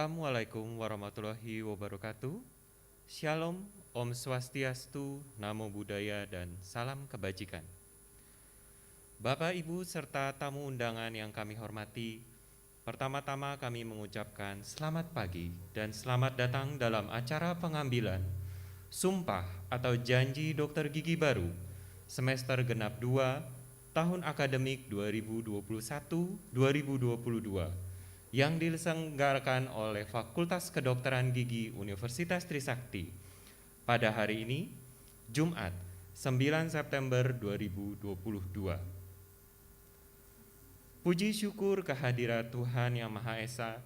Assalamualaikum warahmatullahi wabarakatuh. Shalom, Om Swastiastu, Namo Buddhaya, dan salam kebajikan. Bapak, Ibu, serta tamu undangan yang kami hormati, pertama-tama kami mengucapkan selamat pagi dan selamat datang dalam acara pengambilan Sumpah atau Janji Dokter Gigi Baru semester genap 2 tahun akademik 2021-2022 yang diselenggarakan oleh Fakultas Kedokteran Gigi Universitas Trisakti pada hari ini, Jumat 9 September 2022. Puji syukur kehadirat Tuhan Yang Maha Esa,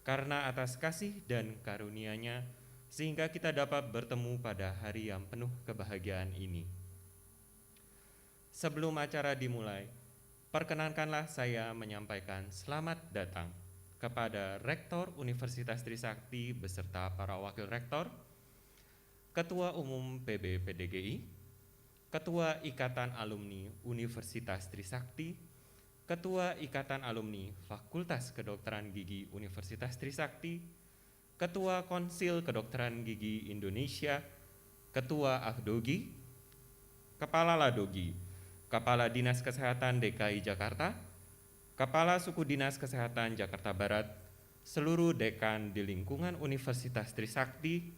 karena atas kasih dan karunia-Nya sehingga kita dapat bertemu pada hari yang penuh kebahagiaan ini. Sebelum acara dimulai, perkenankanlah saya menyampaikan selamat datang kepada Rektor Universitas Trisakti beserta para wakil rektor, Ketua Umum PB PDGI, Ketua Ikatan Alumni Universitas Trisakti, Ketua Ikatan Alumni Fakultas Kedokteran Gigi Universitas Trisakti, Ketua Konsil Kedokteran Gigi Indonesia, Ketua Ahdogi, Kepala Ladogi, Kepala Dinas Kesehatan DKI Jakarta, Kepala Suku Dinas Kesehatan Jakarta Barat, seluruh dekan di lingkungan Universitas Trisakti,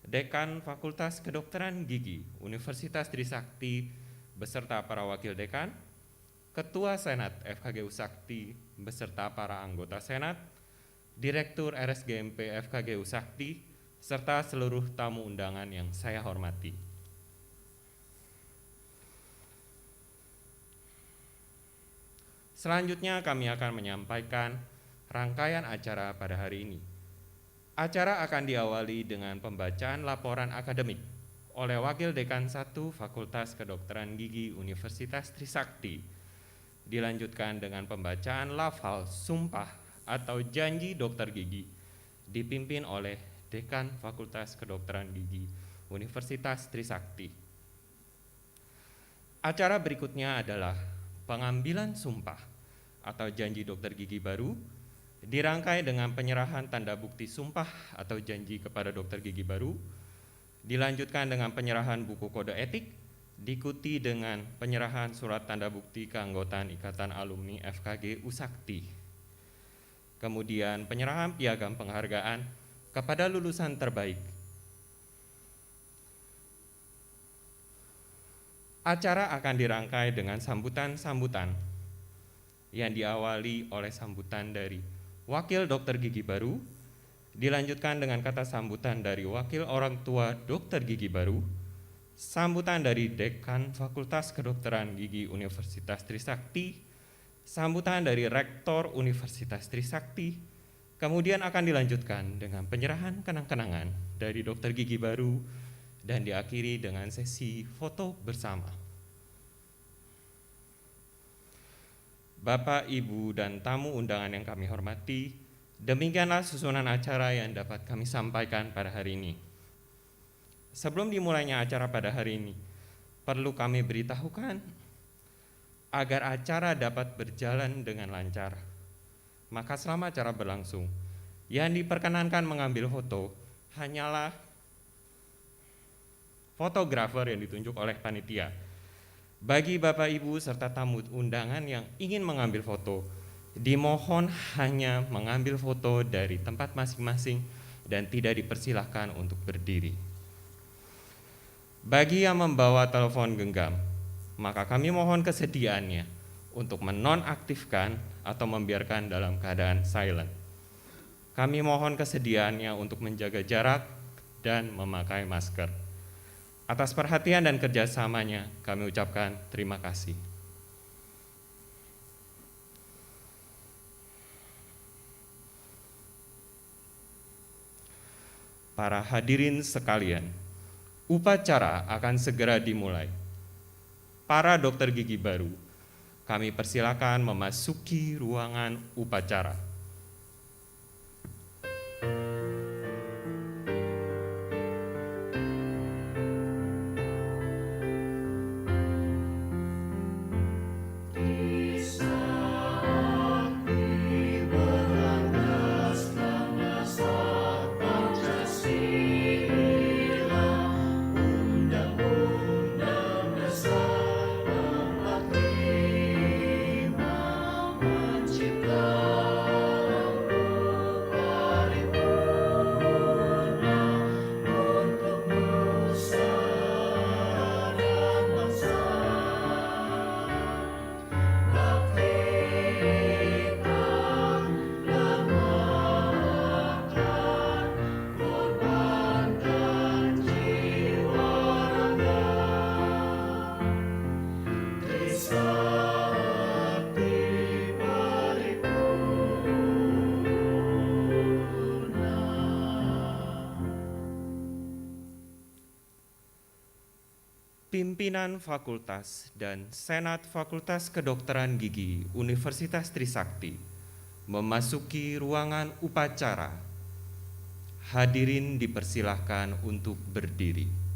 Dekan Fakultas Kedokteran Gigi Universitas Trisakti beserta para wakil dekan, Ketua Senat FKG Usakti beserta para anggota Senat, Direktur RSGMP FKG Usakti, serta seluruh tamu undangan yang saya hormati. Selanjutnya kami akan menyampaikan rangkaian acara pada hari ini. Acara akan diawali dengan pembacaan laporan akademik oleh Wakil Dekan 1 Fakultas Kedokteran Gigi Universitas Trisakti. Dilanjutkan dengan pembacaan lafal sumpah atau janji dokter gigi dipimpin oleh Dekan Fakultas Kedokteran Gigi Universitas Trisakti. Acara berikutnya adalah pengambilan sumpah atau janji dokter gigi baru, dirangkai dengan penyerahan tanda bukti sumpah atau janji kepada dokter gigi baru, dilanjutkan dengan penyerahan buku kode etik, diikuti dengan penyerahan surat tanda bukti keanggotaan Ikatan Alumni FKG Usakti. Kemudian penyerahan piagam penghargaan kepada lulusan terbaik. Acara akan dirangkai dengan sambutan-sambutan yang diawali oleh sambutan dari Wakil Dokter Gigi Baru, dilanjutkan dengan kata sambutan dari Wakil Orang Tua Dokter Gigi Baru, sambutan dari Dekan Fakultas Kedokteran Gigi Universitas Trisakti, sambutan dari Rektor Universitas Trisakti, kemudian akan dilanjutkan dengan penyerahan kenang-kenangan dari Dokter Gigi Baru, dan diakhiri dengan sesi foto bersama. Bapak, Ibu, dan tamu undangan yang kami hormati, demikianlah susunan acara yang dapat kami sampaikan pada hari ini. Sebelum dimulainya acara pada hari ini, perlu kami beritahukan agar acara dapat berjalan dengan lancar. Maka selama acara berlangsung, yang diperkenankan mengambil foto hanyalah fotografer yang ditunjuk oleh panitia. Bagi Bapak, Ibu, serta tamu undangan yang ingin mengambil foto, dimohon hanya mengambil foto dari tempat masing-masing dan tidak dipersilahkan untuk berdiri. Bagi yang membawa telepon genggam, maka kami mohon kesediaannya untuk menonaktifkan atau membiarkan dalam keadaan silent. Kami mohon kesediaannya untuk menjaga jarak dan memakai masker. Atas perhatian dan kerjasamanya kami ucapkan terima kasih. Para hadirin sekalian, upacara akan segera dimulai. Para dokter gigi baru, kami persilakan memasuki ruangan upacara. Di saat berangkas nama pimpinan fakultas dan senat Fakultas Kedokteran Gigi Universitas Trisakti memasuki ruangan upacara. Hadirin dipersilahkan untuk berdiri.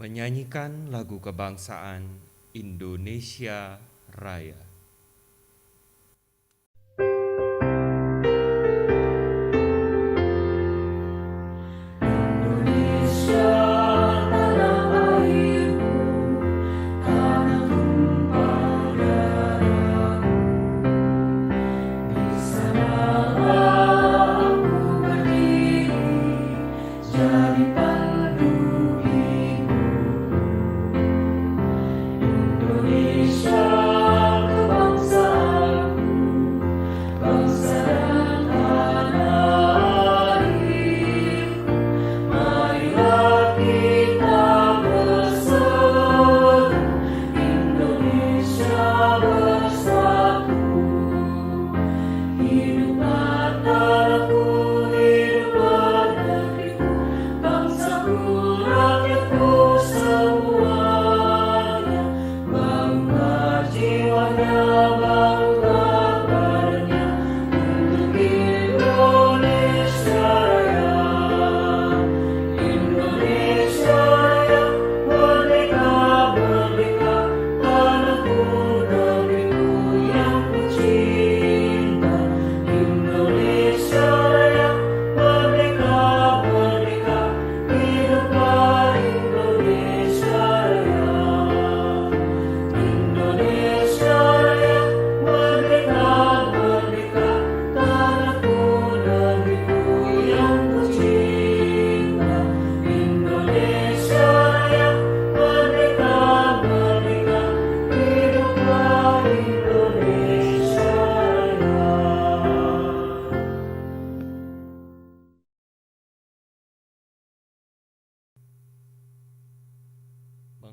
Menyanyikan lagu kebangsaan Indonesia Raya.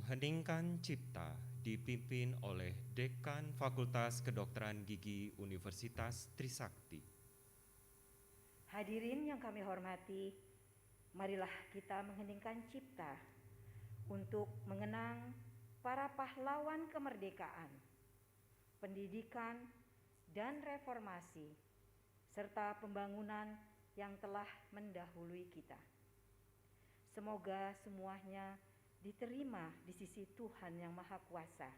Mengheningkan Cipta dipimpin oleh Dekan Fakultas Kedokteran Gigi Universitas Trisakti. Hadirin yang kami hormati, marilah kita mengheningkan cipta untuk mengenang para pahlawan kemerdekaan, pendidikan, dan reformasi, serta pembangunan yang telah mendahului kita. Semoga semuanya diterima di sisi Tuhan Yang Maha Kuasa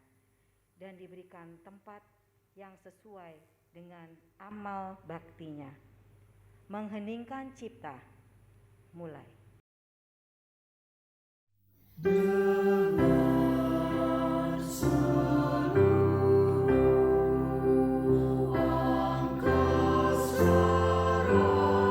dan diberikan tempat yang sesuai dengan amal baktinya. Mengheningkan cipta, mulai. Angkat suara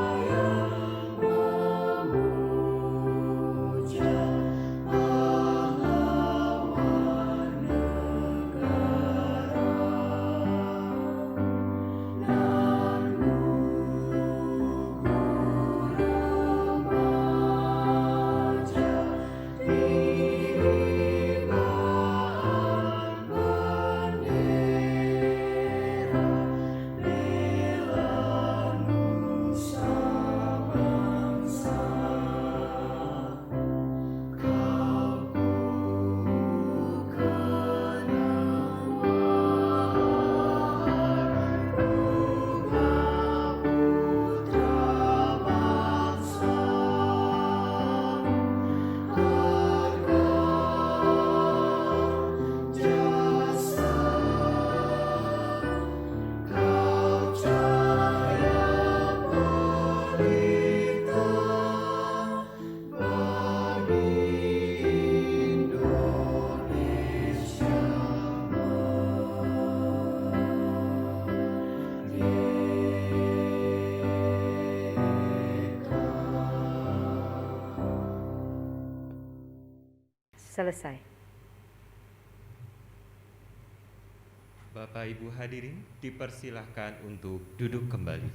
Selesai. Bapak Ibu hadirin dipersilahkan untuk duduk kembali.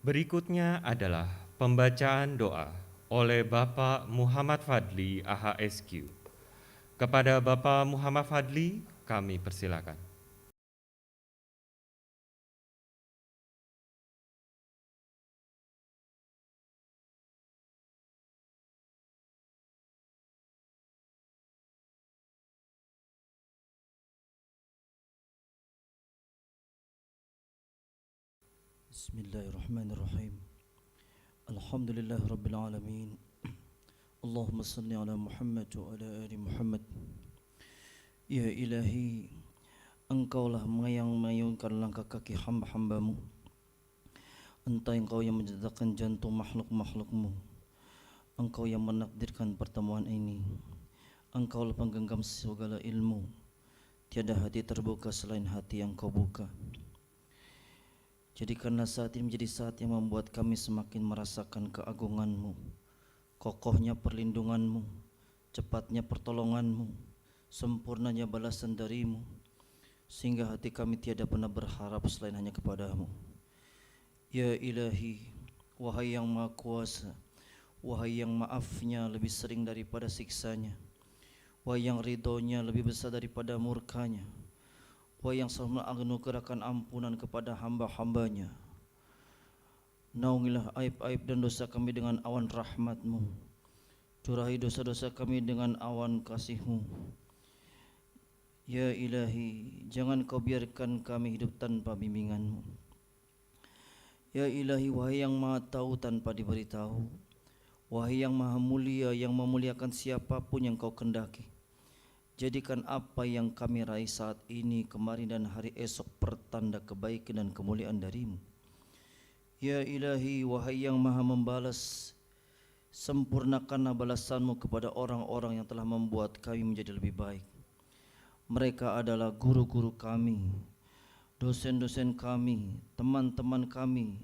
Berikutnya adalah pembacaan doa oleh Bapak Muhammad Fadli AHSQ. Kepada Bapak Muhammad Fadli, kami persilakan. Bismillahirrahmanirrahim. Alhamdulillah Rabbil Alamin. Allahumma salli ala Muhammad wa ala ali Muhammad. Ya Ilahi, Engkaulah yang mengayunkan langkah kaki hamba-hambamu. Entah Engkau yang menjadikan jantung makhluk-makhlukmu. Engkau yang menakdirkan pertemuan ini. Engkaulah penggenggam segala ilmu. Tiada hati terbuka selain hati yang Kau buka. Jadikanlah saat ini menjadi saat yang membuat kami semakin merasakan keagungan-Mu, kokohnya perlindungan-Mu, cepatnya pertolongan-Mu, sempurnanya balasan dari-Mu, sehingga hati kami tiada pernah berharap selain hanya kepada-Mu. Ya Ilahi, wahai yang Maha Kuasa, wahai yang maafnya lebih sering daripada siksanya, wahai yang ridhonya lebih besar daripada murkanya, wahai yang selalu menganugerahkan ampunan kepada hamba-hambanya. Naungilah aib-aib dan dosa kami dengan awan rahmat-Mu. Curahi dosa-dosa kami dengan awan kasih-Mu. Ya Ilahi, jangan Kau biarkan kami hidup tanpa bimbingan-Mu. Ya Ilahi, wahai yang Maha Tahu tanpa diberitahu, wahai yang Maha Mulia yang memuliakan siapapun yang Kau kendaki, jadikan apa yang kami raih saat ini, kemarin dan hari esok pertanda kebaikan dan kemuliaan dari-Mu. Ya Ilahi, wahai yang Maha membalas, sempurnakanlah balasan-Mu kepada orang-orang yang telah membuat kami menjadi lebih baik. Mereka adalah guru-guru kami, dosen-dosen kami, teman-teman kami,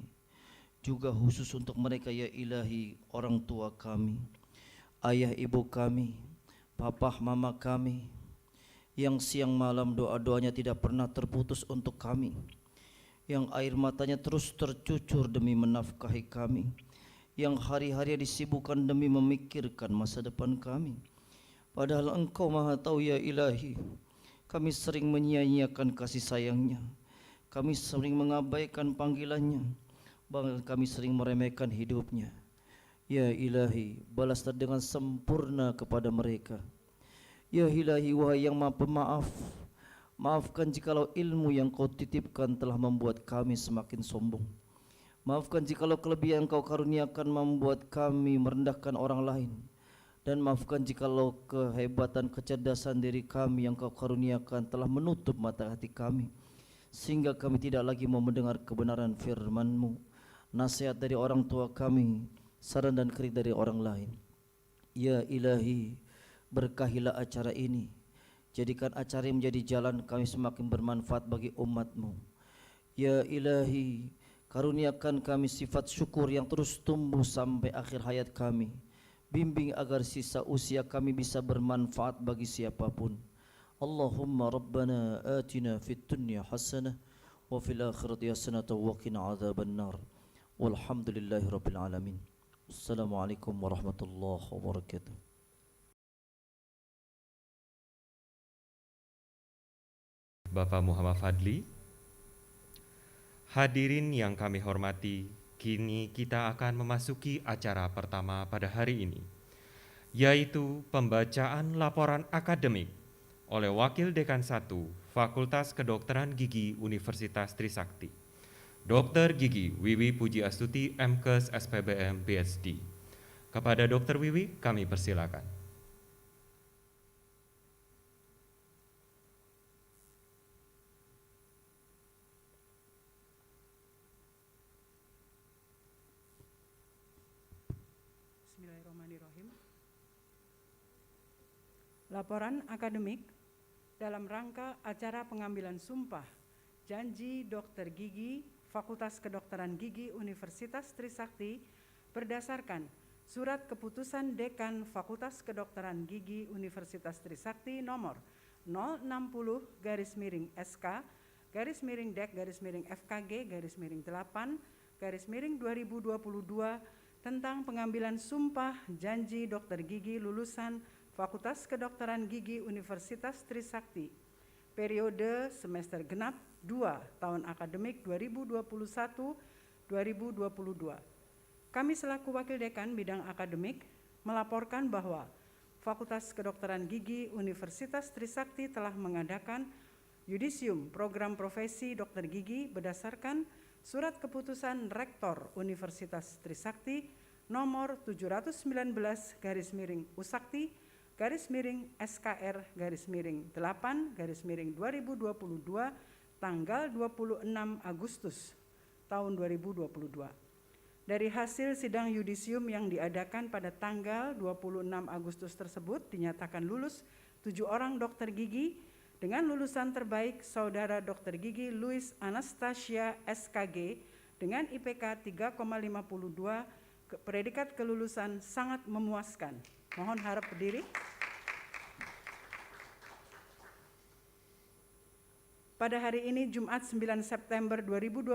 juga khusus untuk mereka ya Ilahi, orang tua kami, ayah ibu kami, papa mama kami, yang siang malam doa-doanya tidak pernah terputus untuk kami, yang air matanya terus tercucur demi menafkahi kami, yang hari-hari disibukkan demi memikirkan masa depan kami. Padahal Engkau Maha Tahu ya Ilahi, kami sering menyia-nyiakan kasih sayangnya, kami sering mengabaikan panggilannya, bahkan kami sering meremehkan hidupnya. Ya Ilahi, balaslah dengan sempurna kepada mereka. Ya Ilahi, wahai yang Maha Pemaaf, maafkan jikalau ilmu yang Kau titipkan telah membuat kami semakin sombong. Maafkan jikalau kelebihan Kau karuniakan membuat kami merendahkan orang lain. Dan maafkan jikalau kehebatan kecerdasan diri kami yang Kau karuniakan telah menutup mata hati kami, sehingga kami tidak lagi mau mendengar kebenaran firman-Mu, nasihat dari orang tua kami, saran dan kritik dari orang lain. Ya Ilahi, berkahilah acara ini, jadikan acara ini menjadi jalan kami semakin bermanfaat bagi umat-Mu. Ya Ilahi, karuniakan kami sifat syukur yang terus tumbuh sampai akhir hayat kami. Bimbing agar sisa usia kami bisa bermanfaat bagi siapapun. Allahumma Rabbana atina fid dunya hasanah wa fil akhirati hasanah wa qina adzabannar. Walhamdulillahi rabbil alamin. Assalamualaikum warahmatullahi wabarakatuh. Bapak Muhammad Fadli, hadirin yang kami hormati, kini kita akan memasuki acara pertama pada hari ini, yaitu pembacaan laporan akademik oleh Wakil Dekan 1 Fakultas Kedokteran Gigi Universitas Trisakti, Dr. Gigi Wiwi Pujiastuti MKes SPBM PhD. Kepada Dr. Wiwi kami persilakan. Bismillahirrahmanirrahim. Laporan akademik dalam rangka acara pengambilan sumpah janji dokter gigi Fakultas Kedokteran Gigi Universitas Trisakti berdasarkan Surat Keputusan Dekan Fakultas Kedokteran Gigi Universitas Trisakti nomor 060-Dek-FKG-8-2022 tentang pengambilan sumpah janji dokter gigi lulusan Fakultas Kedokteran Gigi Universitas Trisakti periode semester genap 2 tahun akademik 2021-2022. Kami selaku Wakil Dekan Bidang Akademik melaporkan bahwa Fakultas Kedokteran Gigi Universitas Trisakti telah mengadakan yudisium program profesi dokter gigi berdasarkan Surat Keputusan Rektor Universitas Trisakti nomor 719/SKR-8/2022 tanggal 26 Agustus tahun 2022. Dari hasil sidang yudisium yang diadakan pada tanggal 26 Agustus tersebut dinyatakan lulus 7 orang dokter gigi dengan lulusan terbaik Saudara Dr. Gigi Louis Anastasia SKG dengan IPK 3,52, predikat kelulusan sangat memuaskan. Mohon harap berdiri. Pada hari ini Jumat 9 September 2022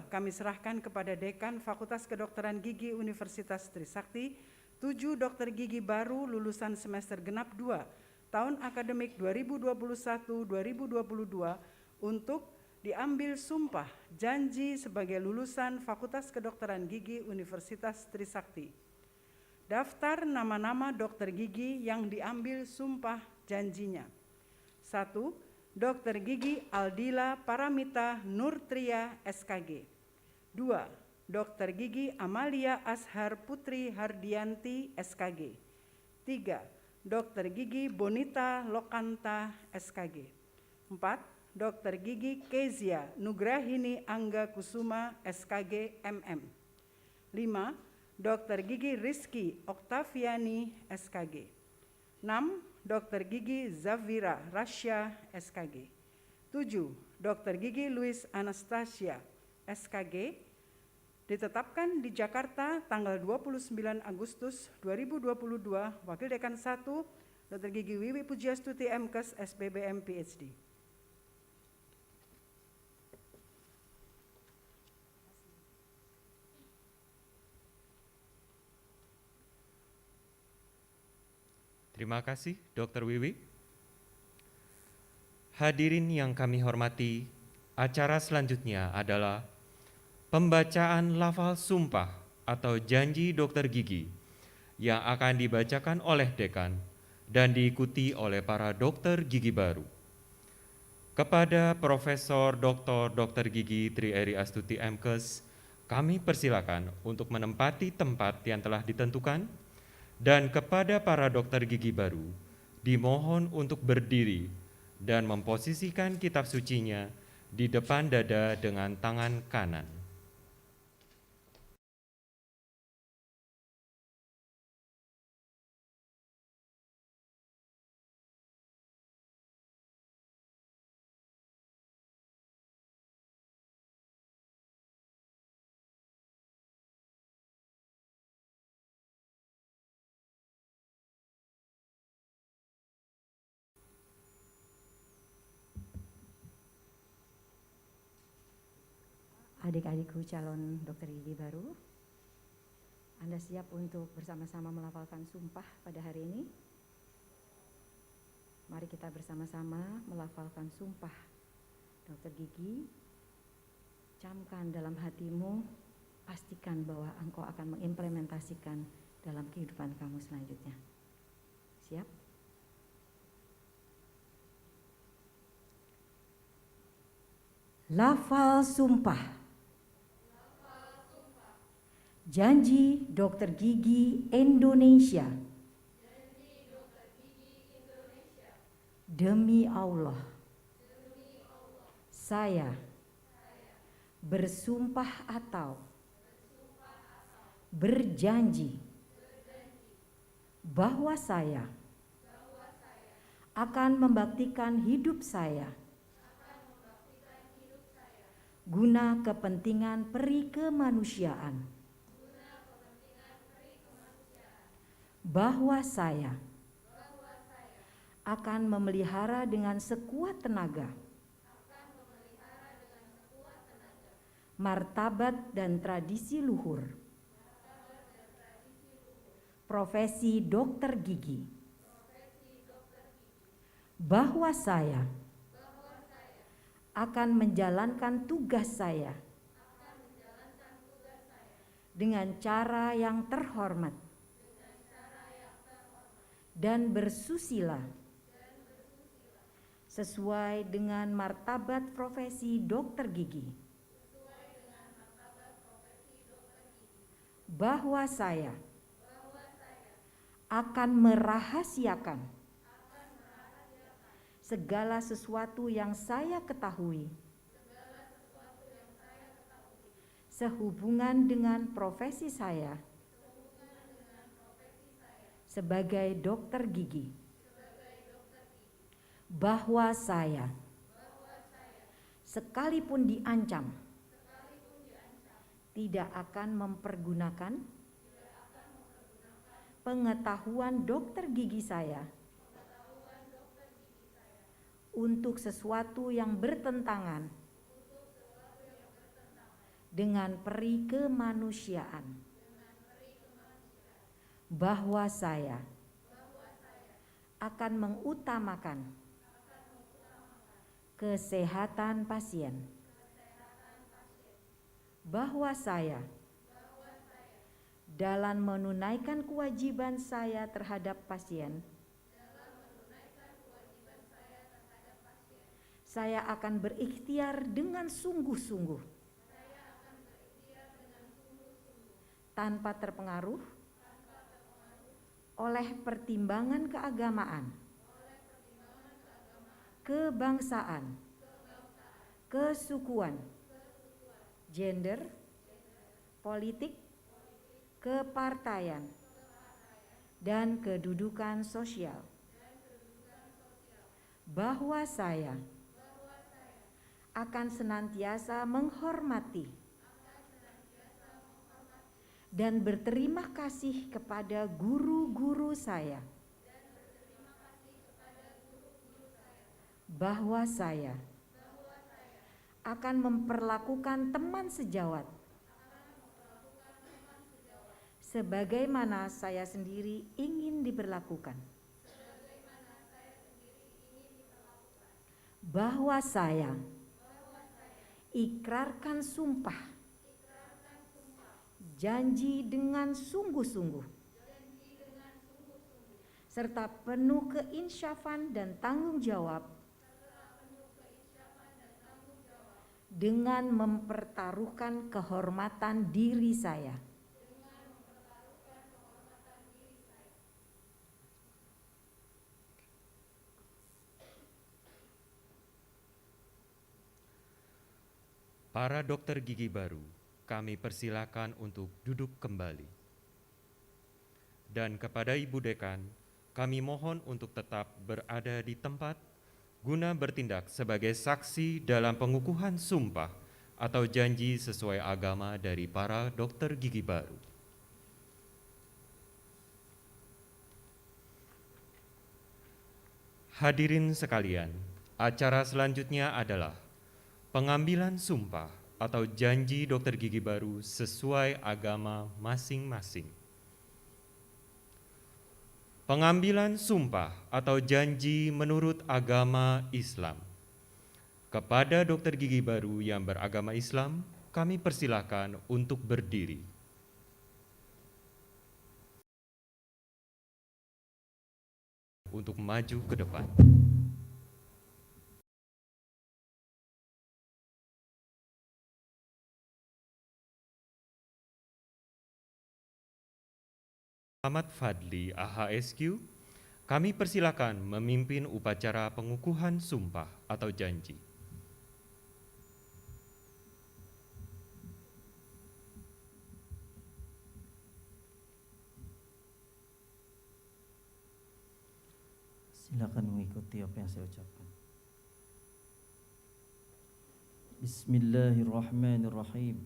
kami serahkan kepada Dekan Fakultas Kedokteran Gigi Universitas Trisakti 7 dokter gigi baru lulusan semester genap 2 tahun akademik 2021-2022 untuk diambil sumpah janji sebagai lulusan Fakultas Kedokteran Gigi Universitas Trisakti. Daftar nama-nama dokter gigi yang diambil sumpah janjinya. 1. Dokter Gigi Aldila Paramita Nurtria SKG. 2. Dokter Gigi Amalia Ashar Putri Hardianti SKG. 3. Dokter Gigi Bonita Lokanta SKG. 4. Dokter Gigi Kezia Nugrahini Angga Kusuma SKG MM. 5. Dokter Gigi Rizky Oktaviani SKG. 6. Dokter Gigi Zavira Rasya SKG. 7. Dokter Gigi Louis Anastasia SKG ditetapkan di Jakarta tanggal 29 Agustus 2022. Wakil Dekan 1 Dr. Gigi Wiwi Pujiastuti MKes SPBM PhD. Terima kasih, Dr. Wiwi. Hadirin yang kami hormati, acara selanjutnya adalah pembacaan lafal sumpah atau janji dokter gigi yang akan dibacakan oleh dekan dan diikuti oleh para dokter gigi baru. Kepada Profesor Dr. Gigi Tri Eri Astuti MKes, kami persilakan untuk menempati tempat yang telah ditentukan. Dan kepada para dokter gigi baru, dimohon untuk berdiri dan memposisikan kitab sucinya di depan dada dengan tangan kanan. Adik-adikku calon dokter gigi baru, Anda siap untuk bersama-sama melafalkan sumpah pada hari ini? Mari kita bersama-sama melafalkan sumpah dokter gigi. Camkan dalam hatimu, pastikan bahwa engkau akan mengimplementasikan dalam kehidupan kamu selanjutnya. Siap? Lafal sumpah. Janji Dokter Gigi Indonesia. Demi Allah. Saya bersumpah atau berjanji bahwa saya akan membaktikan hidup saya guna kepentingan peri kemanusiaan, bahwa saya akan memelihara dengan sekuat tenaga martabat dan tradisi luhur profesi dokter gigi, bahwa saya akan menjalankan tugas saya dengan cara yang terhormat dan bersusila sesuai dengan martabat profesi dokter gigi, bahwa saya akan merahasiakan segala sesuatu yang saya ketahui sehubungan dengan profesi saya sebagai dokter gigi, bahwa saya sekalipun diancam tidak akan mempergunakan pengetahuan dokter gigi saya untuk sesuatu yang bertentangan dengan peri kemanusiaan, bahwa saya akan mengutamakan kesehatan pasien, bahwa saya dalam menunaikan kewajiban saya terhadap pasien, saya akan berikhtiar dengan sungguh-sungguh tanpa terpengaruh oleh pertimbangan keagamaan, kebangsaan, kesukuan, gender, politik, kepartaian, dan kedudukan sosial, bahwa saya akan senantiasa menghormati dan berterima kasih kepada guru-guru saya, bahwa saya akan memperlakukan teman sejawat sebagaimana saya sendiri ingin diperlakukan, bahwa saya ikrarkan sumpah janji dengan sungguh-sungguh serta penuh keinsyafan dan tanggung jawab dengan mempertaruhkan kehormatan diri saya. Para dokter gigi baru, kami persilakan untuk duduk kembali. Dan kepada Ibu Dekan, kami mohon untuk tetap berada di tempat guna bertindak sebagai saksi dalam pengukuhan sumpah atau janji sesuai agama dari para dokter gigi baru. Hadirin sekalian, acara selanjutnya adalah pengambilan sumpah atau janji dokter gigi baru sesuai agama masing-masing. Pengambilan sumpah atau janji menurut agama Islam. Kepada dokter gigi baru yang beragama Islam, kami persilakan untuk berdiri. Untuk maju ke depan. Muhammad Fadli, AHSQ, kami persilakan memimpin upacara pengukuhan sumpah atau janji. Silakan mengikuti apa yang saya ucapkan. Bismillahirrahmanirrahim.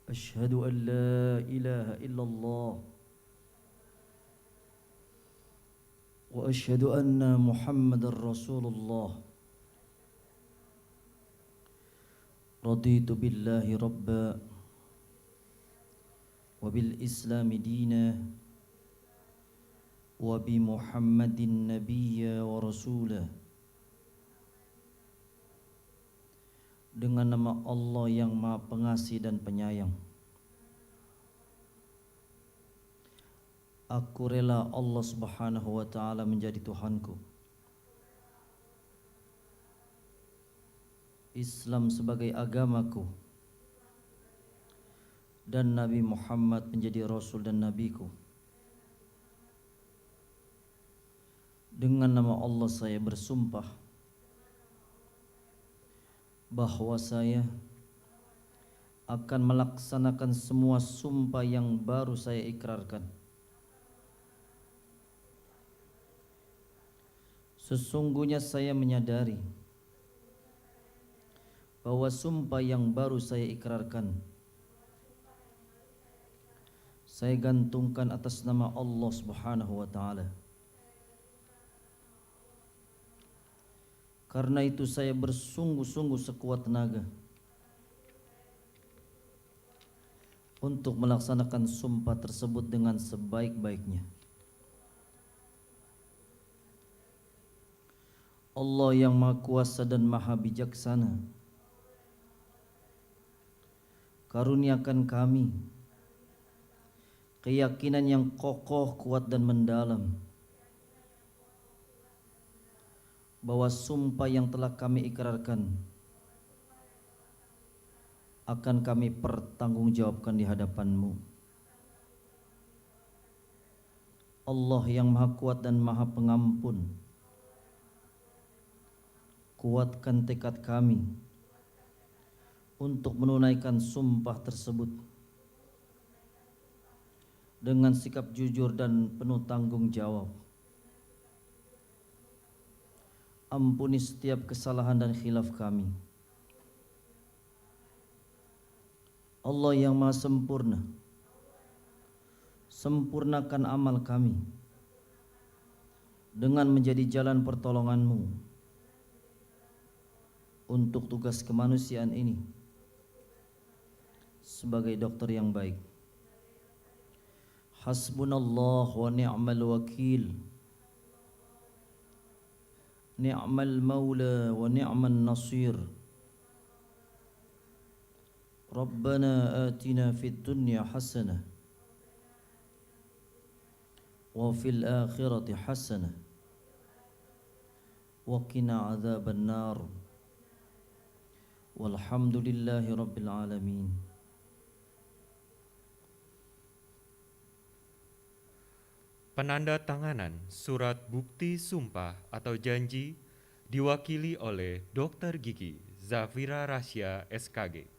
Asyhadu an la ilaha illallah wa asyhadu anna Muhammadar Rasulullah. Raditu billahi rabba wa bil islami dina wa bi Muhammadin nabiyya wa rasulah. Dengan nama Allah yang Maha Pengasih dan Penyayang, aku rela Allah Subhanahu wa taala menjadi Tuhanku, Islam sebagai agamaku, dan Nabi Muhammad menjadi Rasul dan Nabiku. Dengan nama Allah saya bersumpah bahwa saya akan melaksanakan semua sumpah yang baru saya ikrarkan. Sesungguhnya saya menyadari bahwa sumpah yang baru saya ikrarkan saya gantungkan atas nama Allah Subhanahu wa taala. Karena itu saya bersungguh-sungguh sekuat tenaga untuk melaksanakan sumpah tersebut dengan sebaik-baiknya. Allah yang Maha Kuasa dan Maha Bijaksana, karuniakan kami keyakinan yang kokoh, kuat dan mendalam bahwa sumpah yang telah kami ikrarkan akan kami pertanggungjawabkan di hadapan-Mu. Allah yang Maha Kuat dan Maha Pengampun, kuatkan tekad kami untuk menunaikan sumpah tersebut dengan sikap jujur dan penuh tanggung jawab. Ampuni setiap kesalahan dan khilaf kami. Allah yang Maha Sempurna, sempurnakan amal kami dengan menjadi jalan pertolongan-Mu untuk tugas kemanusiaan ini sebagai dokter yang baik. Hasbunallah wa ni'mal wakil, ni'mal maula wa ni'man nasir. Rabbana atina fid dunya hasanah wa fil akhirati hasanah wa qina adzaban nar. Walhamdulillahi rabbil alamin. Penandatanganan surat bukti sumpah atau janji diwakili oleh Dr. Gigi Zafira Rasya SKG.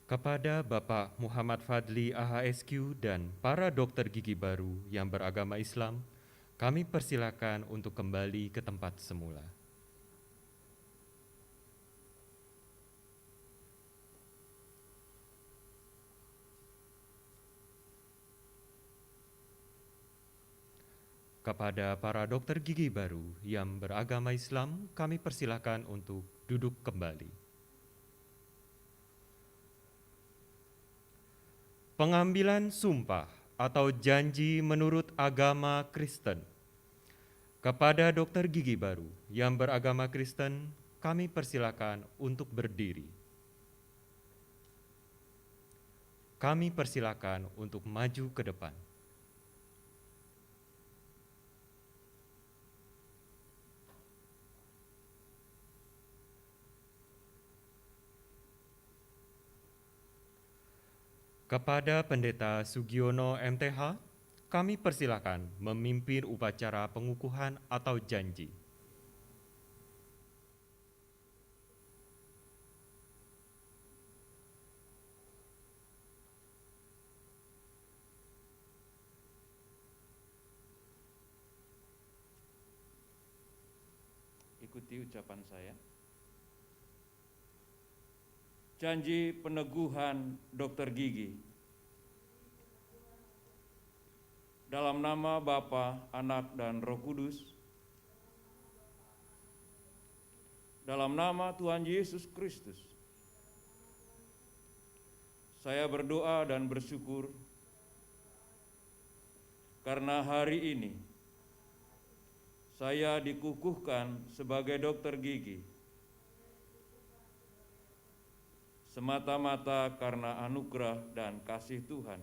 Kepada Bapak Muhammad Fadli AHSQ dan para dokter gigi baru yang beragama Islam, kami persilakan untuk kembali ke tempat semula. Kepada para dokter gigi baru yang beragama Islam, kami persilakan untuk duduk kembali. Pengambilan sumpah atau janji menurut agama Kristen. Kepada dokter gigi baru yang beragama Kristen, kami persilakan untuk berdiri. kami persilakan untuk maju ke depan. Kepada Pendeta Sugiono MTH, kami persilakan memimpin upacara pengukuhan atau janji. Ikuti ucapan saya. Janji peneguhan Dr. Gigi. Dalam nama Bapa, Anak, dan Roh Kudus. Dalam nama Tuhan Yesus Kristus. Saya berdoa dan bersyukur karena hari ini saya dikukuhkan sebagai dokter gigi semata-mata karena anugerah dan kasih Tuhan.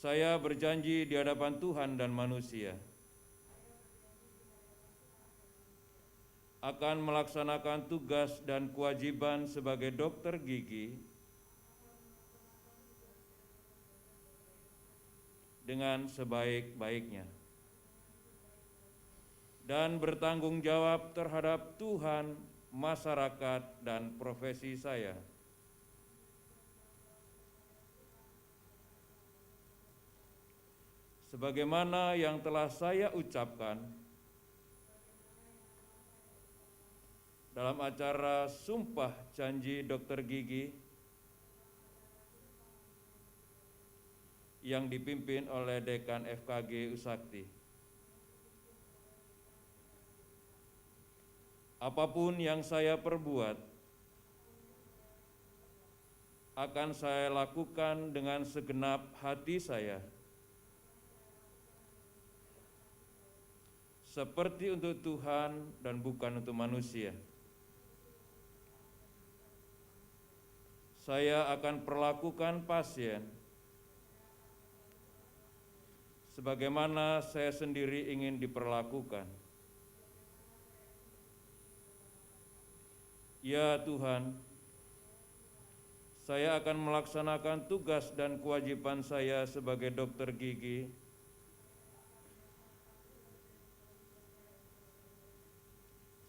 Saya berjanji di hadapan Tuhan dan manusia akan melaksanakan tugas dan kewajiban sebagai dokter gigi dengan sebaik-baiknya dan bertanggung jawab terhadap Tuhan, masyarakat, dan profesi saya. Sebagaimana yang telah saya ucapkan dalam acara Sumpah Janji Dokter Gigi yang dipimpin oleh Dekan FKG Usakti. Apapun yang saya perbuat akan saya lakukan dengan segenap hati saya, seperti untuk Tuhan dan bukan untuk manusia. Saya akan perlakukan pasien sebagaimana saya sendiri ingin diperlakukan. Ya Tuhan, saya akan melaksanakan tugas dan kewajiban saya sebagai dokter gigi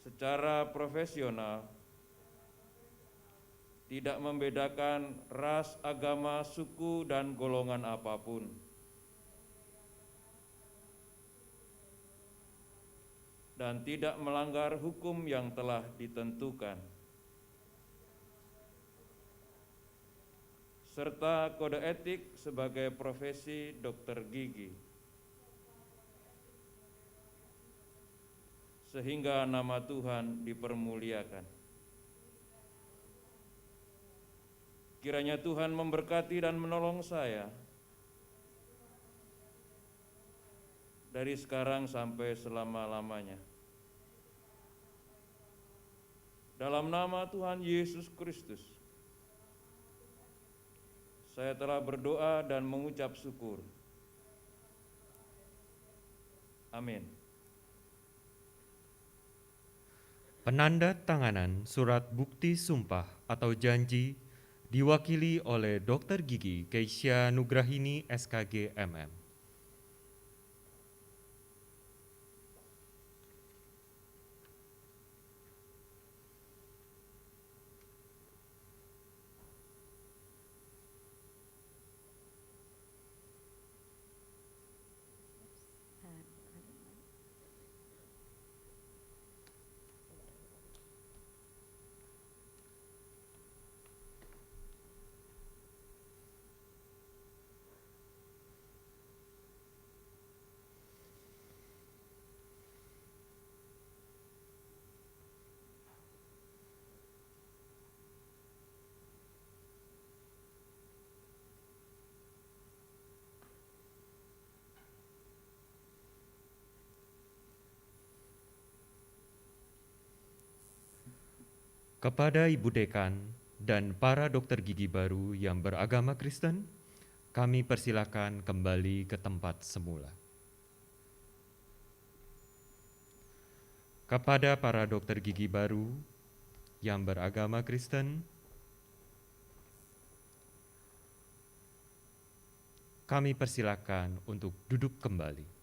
secara profesional, tidak membedakan ras, agama, suku, dan golongan apapun. Dan tidak melanggar hukum yang telah ditentukan. Serta kode etik sebagai profesi dokter gigi. Sehingga nama Tuhan dipermuliakan. Kiranya Tuhan memberkati dan menolong saya dari sekarang sampai selama-lamanya. Dalam nama Tuhan Yesus Kristus, saya telah berdoa dan mengucap syukur. Amin. Penanda tanganan surat bukti sumpah atau janji diwakili oleh Dr. Gigi Keisha Nugrahini SKG MM. Kepada Ibu Dekan dan para dokter gigi baru yang beragama Kristen, kami persilakan kembali ke tempat semula. Kepada para dokter gigi baru yang beragama Kristen, kami persilakan untuk duduk kembali.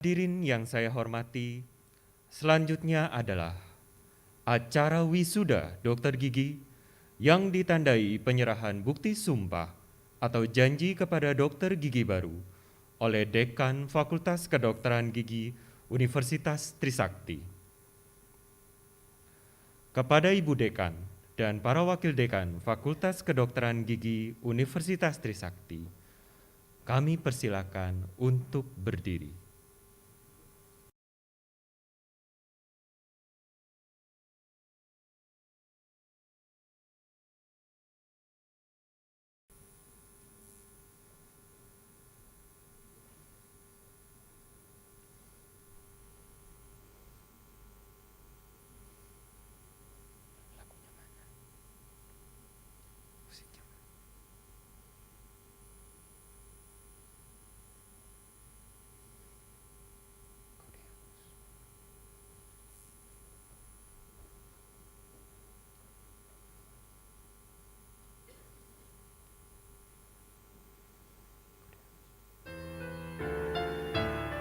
Hadirin yang saya hormati, selanjutnya adalah acara wisuda dokter gigi yang ditandai penyerahan bukti sumpah atau janji kepada dokter gigi baru oleh Dekan Fakultas Kedokteran Gigi Universitas Trisakti. Kepada Ibu Dekan dan para Wakil Dekan Fakultas Kedokteran Gigi Universitas Trisakti, kami persilakan untuk berdiri.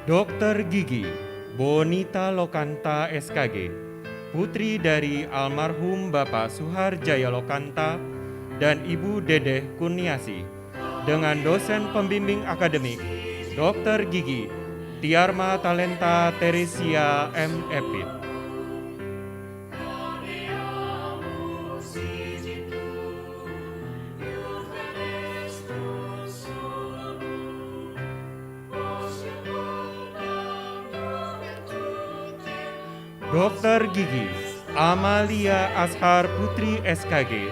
Dokter Gigi Bonita Lokanta SKG, putri dari almarhum Bapak Suharjaya Lokanta dan Ibu Dedeh Kurniasi, dengan dosen pembimbing akademik Dokter Gigi Tiarma Talenta Teresia M. Epit. Dokter Gigi Amalia Ashar Putri SKG,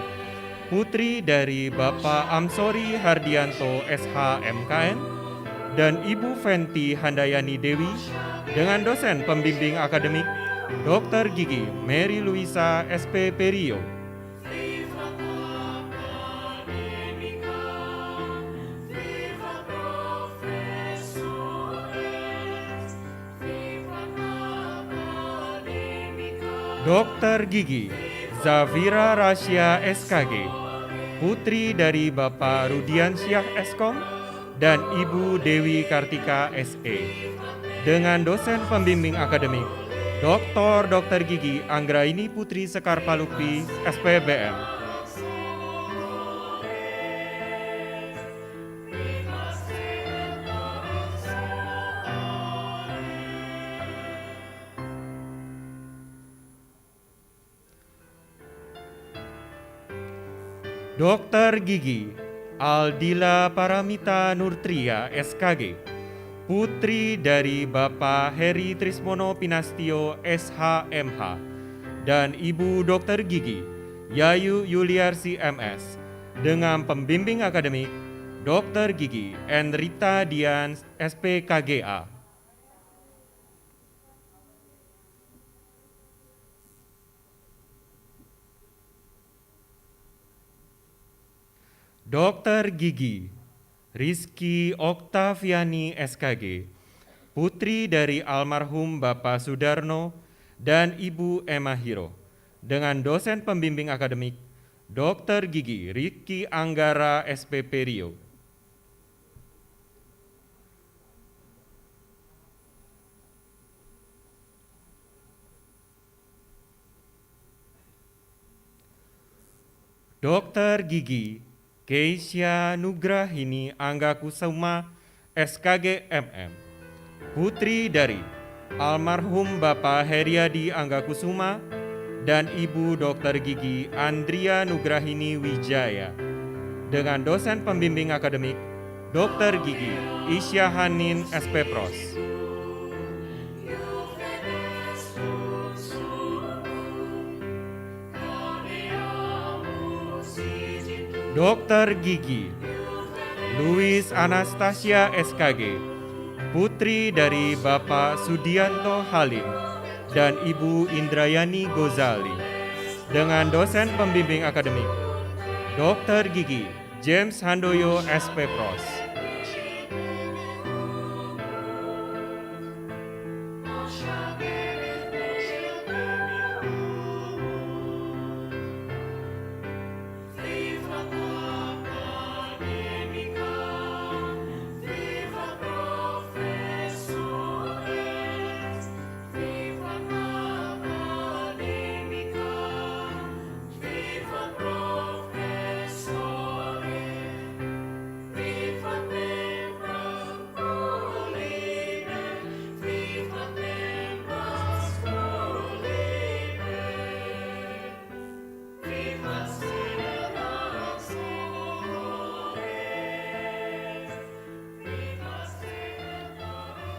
putri dari Bapak Amsori Hardianto SH MKN dan Ibu Fenti Handayani Dewi, dengan dosen pembimbing akademik Dokter Gigi Mary Luisa SP Perio. Dokter Gigi Zafira Rasya SKG, putri dari Bapak Rudiansyah Eskom dan Ibu Dewi Kartika SE, dengan dosen pembimbing akademik Dr. Gigi Anggraini Putri Sekar Palupi SPBM. Dokter Gigi Aldila Paramita Nurtria SKG, putri dari Bapak Heri Trismono Pinastio SHMH dan Ibu Dokter Gigi Yayu Yuliarsi MS, dengan pembimbing akademik Dokter Gigi Enrita Dian SPKGA. Dokter Gigi Rizky Oktaviani SKG, putri dari almarhum Bapak Sudarno dan Ibu Emma Hiro, dengan dosen pembimbing akademik Dokter Gigi Riki Anggara SPP Rio. Dokter Gigi Keisha Nugrahini Anggakusuma SKG MM, putri dari almarhum Bapak Heriadi Anggakusuma dan Ibu Dokter Gigi Andria Nugrahini Wijaya, dengan dosen pembimbing akademik Dr. Gigi Isya Hanin SP.Pros. Dr. Gigi Luis Anastasia SKG, putri dari Bapak Sudianto Halim dan Ibu Indrayani Gozali, dengan dosen pembimbing akademik Dr. Gigi James Handoyo SP.Pros.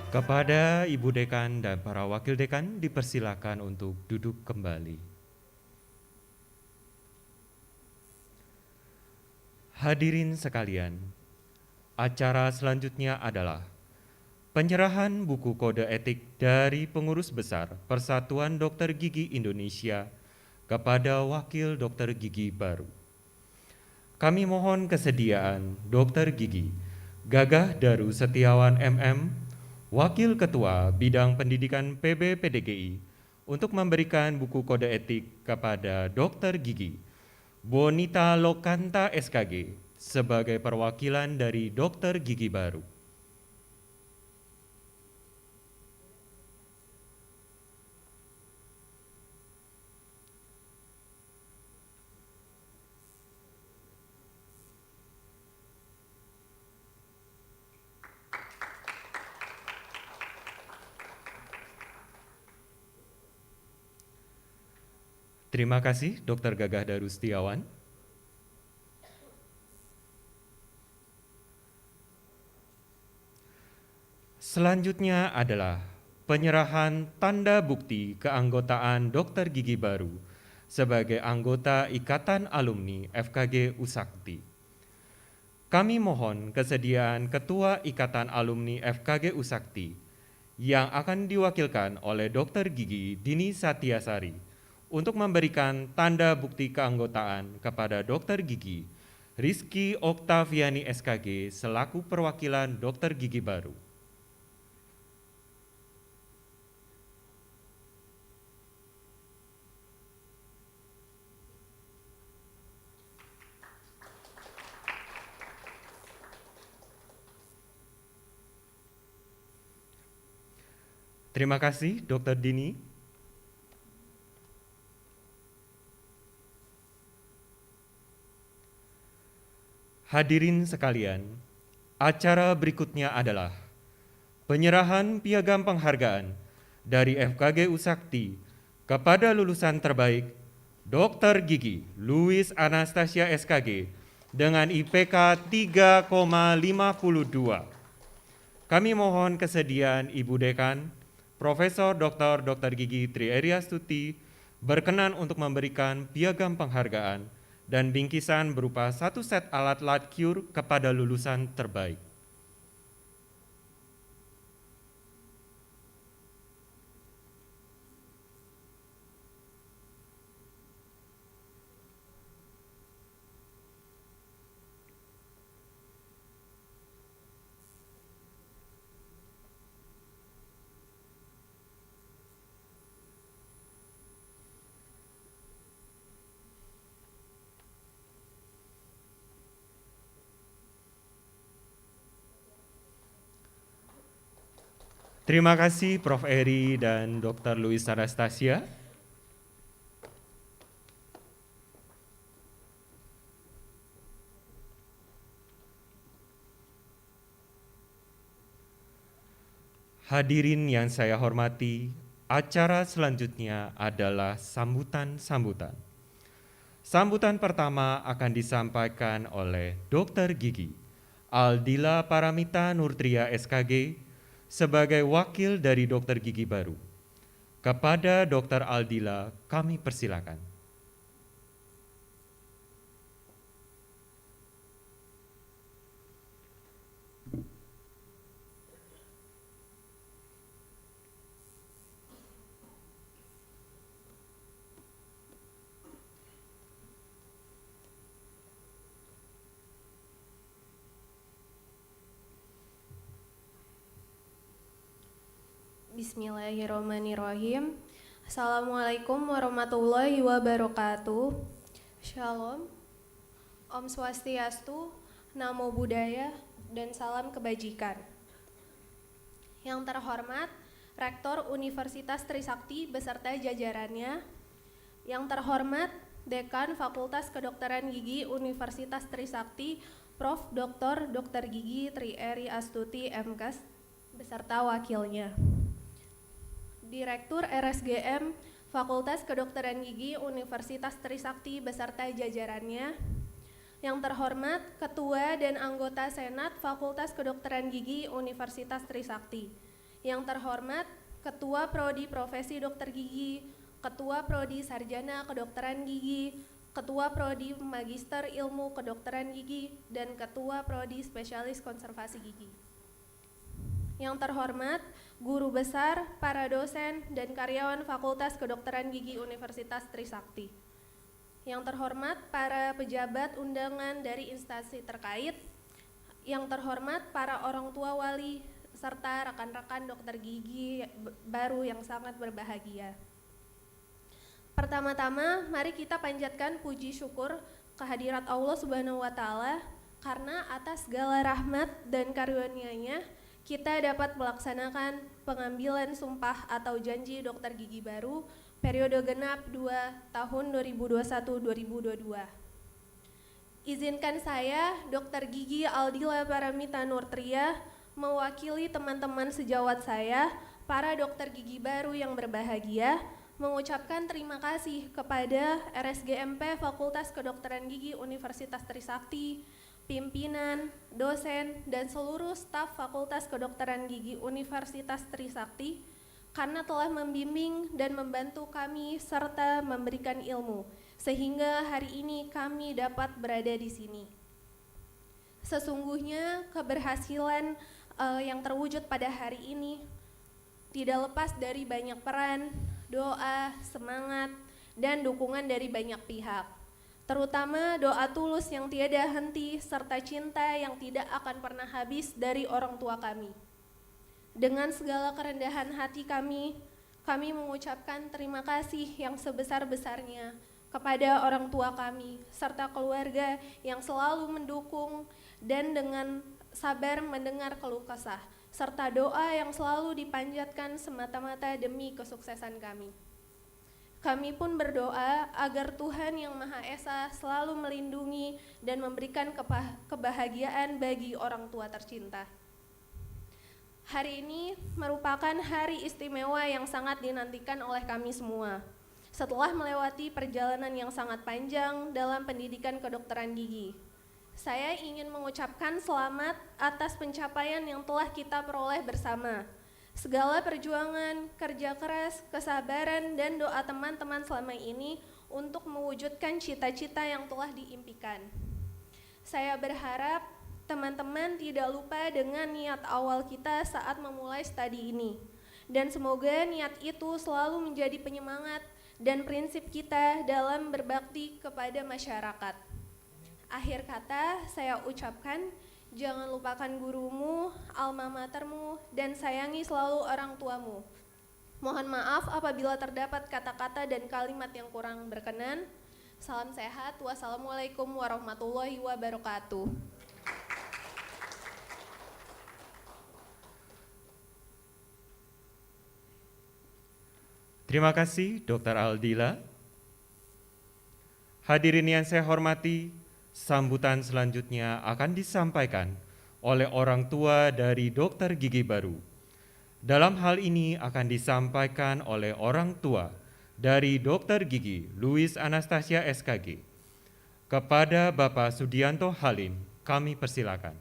Kepada Ibu Dekan dan para Wakil Dekan dipersilakan untuk duduk kembali. Hadirin sekalian, acara selanjutnya adalah penyerahan buku kode etik dari pengurus besar Persatuan Dokter Gigi Indonesia kepada Wakil Dokter Gigi baru. Kami mohon kesediaan Dokter Gigi Gagah Daru Setiawan MM, Wakil Ketua Bidang Pendidikan PB PDGI, untuk memberikan buku kode etik kepada Dr. Gigi Bonita Lokanta SKG sebagai perwakilan dari Dr. Gigi baru. Terima kasih Dr. Gagah Daru Setiawan. Selanjutnya adalah penyerahan tanda bukti keanggotaan Dr. Gigi baru sebagai anggota Ikatan Alumni FKG Usakti. Kami mohon kesediaan Ketua Ikatan Alumni FKG Usakti yang akan diwakilkan oleh Dr. Gigi Dini Satyasari untuk memberikan tanda bukti keanggotaan kepada Dr. Gigi Rizky Oktaviani SKG selaku perwakilan Dr. Gigi baru. Terima kasih Dr. Dini. Hadirin sekalian, acara berikutnya adalah penyerahan piagam penghargaan dari FKG Usakti kepada lulusan terbaik Dr. Gigi Luis Anastasia SKG dengan IPK 3,52. Kami mohon kesediaan Ibu Dekan, Profesor Dr. Gigi Tri Eriastuti berkenan untuk memberikan piagam penghargaan dan bingkisan berupa 1 set alat light cure kepada lulusan terbaik. Terima kasih Prof. Eri dan Dr. Luis Anastasia. Hadirin yang saya hormati, acara selanjutnya adalah sambutan-sambutan. Sambutan pertama akan disampaikan oleh Dr. Gigi, Aldila Paramita Nurtria SKG sebagai wakil dari Dokter Gigi Baru. Kepada Dr. Aldila kami persilakan. Bismillahirrahmanirrahim. Assalamualaikum warahmatullahi wabarakatuh. Shalom. Om Swastiastu, Namo Buddhaya, dan salam kebajikan. Yang terhormat Rektor Universitas Trisakti beserta jajarannya. Yang terhormat Dekan Fakultas Kedokteran Gigi Universitas Trisakti, Prof. Dr. Gigi Tri Eri Astuti MKes beserta wakilnya. Direktur RSGM Fakultas Kedokteran Gigi Universitas Trisakti beserta jajarannya. Yang terhormat Ketua dan anggota Senat Fakultas Kedokteran Gigi Universitas Trisakti. Yang terhormat Ketua Prodi Profesi Dokter Gigi, Ketua Prodi Sarjana Kedokteran Gigi, Ketua Prodi Magister Ilmu Kedokteran Gigi, dan Ketua Prodi Spesialis Konservasi Gigi. Yang terhormat guru besar, para dosen, dan karyawan Fakultas Kedokteran Gigi Universitas Trisakti. Yang terhormat para pejabat undangan dari instansi terkait. Yang terhormat para orang tua wali, serta rekan-rekan dokter gigi baru yang sangat berbahagia. Pertama-tama, mari kita panjatkan puji syukur kehadirat Allah Subhanahu wa Ta'ala, karena atas segala rahmat dan karunia-Nya kita dapat melaksanakan pengambilan sumpah atau janji dokter gigi baru periode genap 2 tahun 2021-2022. Izinkan saya, Dokter Gigi Aldila Paramita Nurtria, mewakili teman-teman sejawat saya, para dokter gigi baru yang berbahagia, mengucapkan terima kasih kepada RSGMP Fakultas Kedokteran Gigi Universitas Trisakti, pimpinan, dosen, dan seluruh staf Fakultas Kedokteran Gigi Universitas Trisakti karena telah membimbing dan membantu kami serta memberikan ilmu sehingga hari ini kami dapat berada di sini. Sesungguhnya keberhasilan yang terwujud pada hari ini tidak lepas dari banyak peran, doa, semangat, dan dukungan dari banyak pihak. Terutama doa tulus yang tiada henti serta cinta yang tidak akan pernah habis dari orang tua kami. Dengan segala kerendahan hati kami mengucapkan terima kasih yang sebesar-besarnya kepada orang tua kami serta keluarga yang selalu mendukung dan dengan sabar mendengar keluh kesah serta doa yang selalu dipanjatkan semata-mata demi kesuksesan kami. Kami pun berdoa agar Tuhan Yang Maha Esa selalu melindungi dan memberikan kebahagiaan bagi orang tua tercinta. Hari ini merupakan hari istimewa yang sangat dinantikan oleh kami semua. Setelah melewati perjalanan yang sangat panjang dalam pendidikan kedokteran gigi, saya ingin mengucapkan selamat atas pencapaian yang telah kita peroleh bersama. Segala perjuangan, kerja keras, kesabaran, dan doa teman-teman selama ini untuk mewujudkan cita-cita yang telah diimpikan. Saya berharap teman-teman tidak lupa dengan niat awal kita saat memulai studi ini. Dan semoga niat itu selalu menjadi penyemangat dan prinsip kita dalam berbakti kepada masyarakat. Akhir kata saya ucapkan, jangan lupakan gurumu, alma matermu, dan sayangi selalu orang tuamu. Mohon maaf apabila terdapat kata-kata dan kalimat yang kurang berkenan. Salam sehat, wassalamualaikum warahmatullahi wabarakatuh. Terima kasih Dr. Aldila. Hadirin yang saya hormati, sambutan selanjutnya akan disampaikan oleh orang tua dari dokter gigi baru. Dalam hal ini akan disampaikan oleh orang tua dari dokter gigi Louis Anastasia SKG. Kepada Bapak Sudianto Halim, kami persilakan.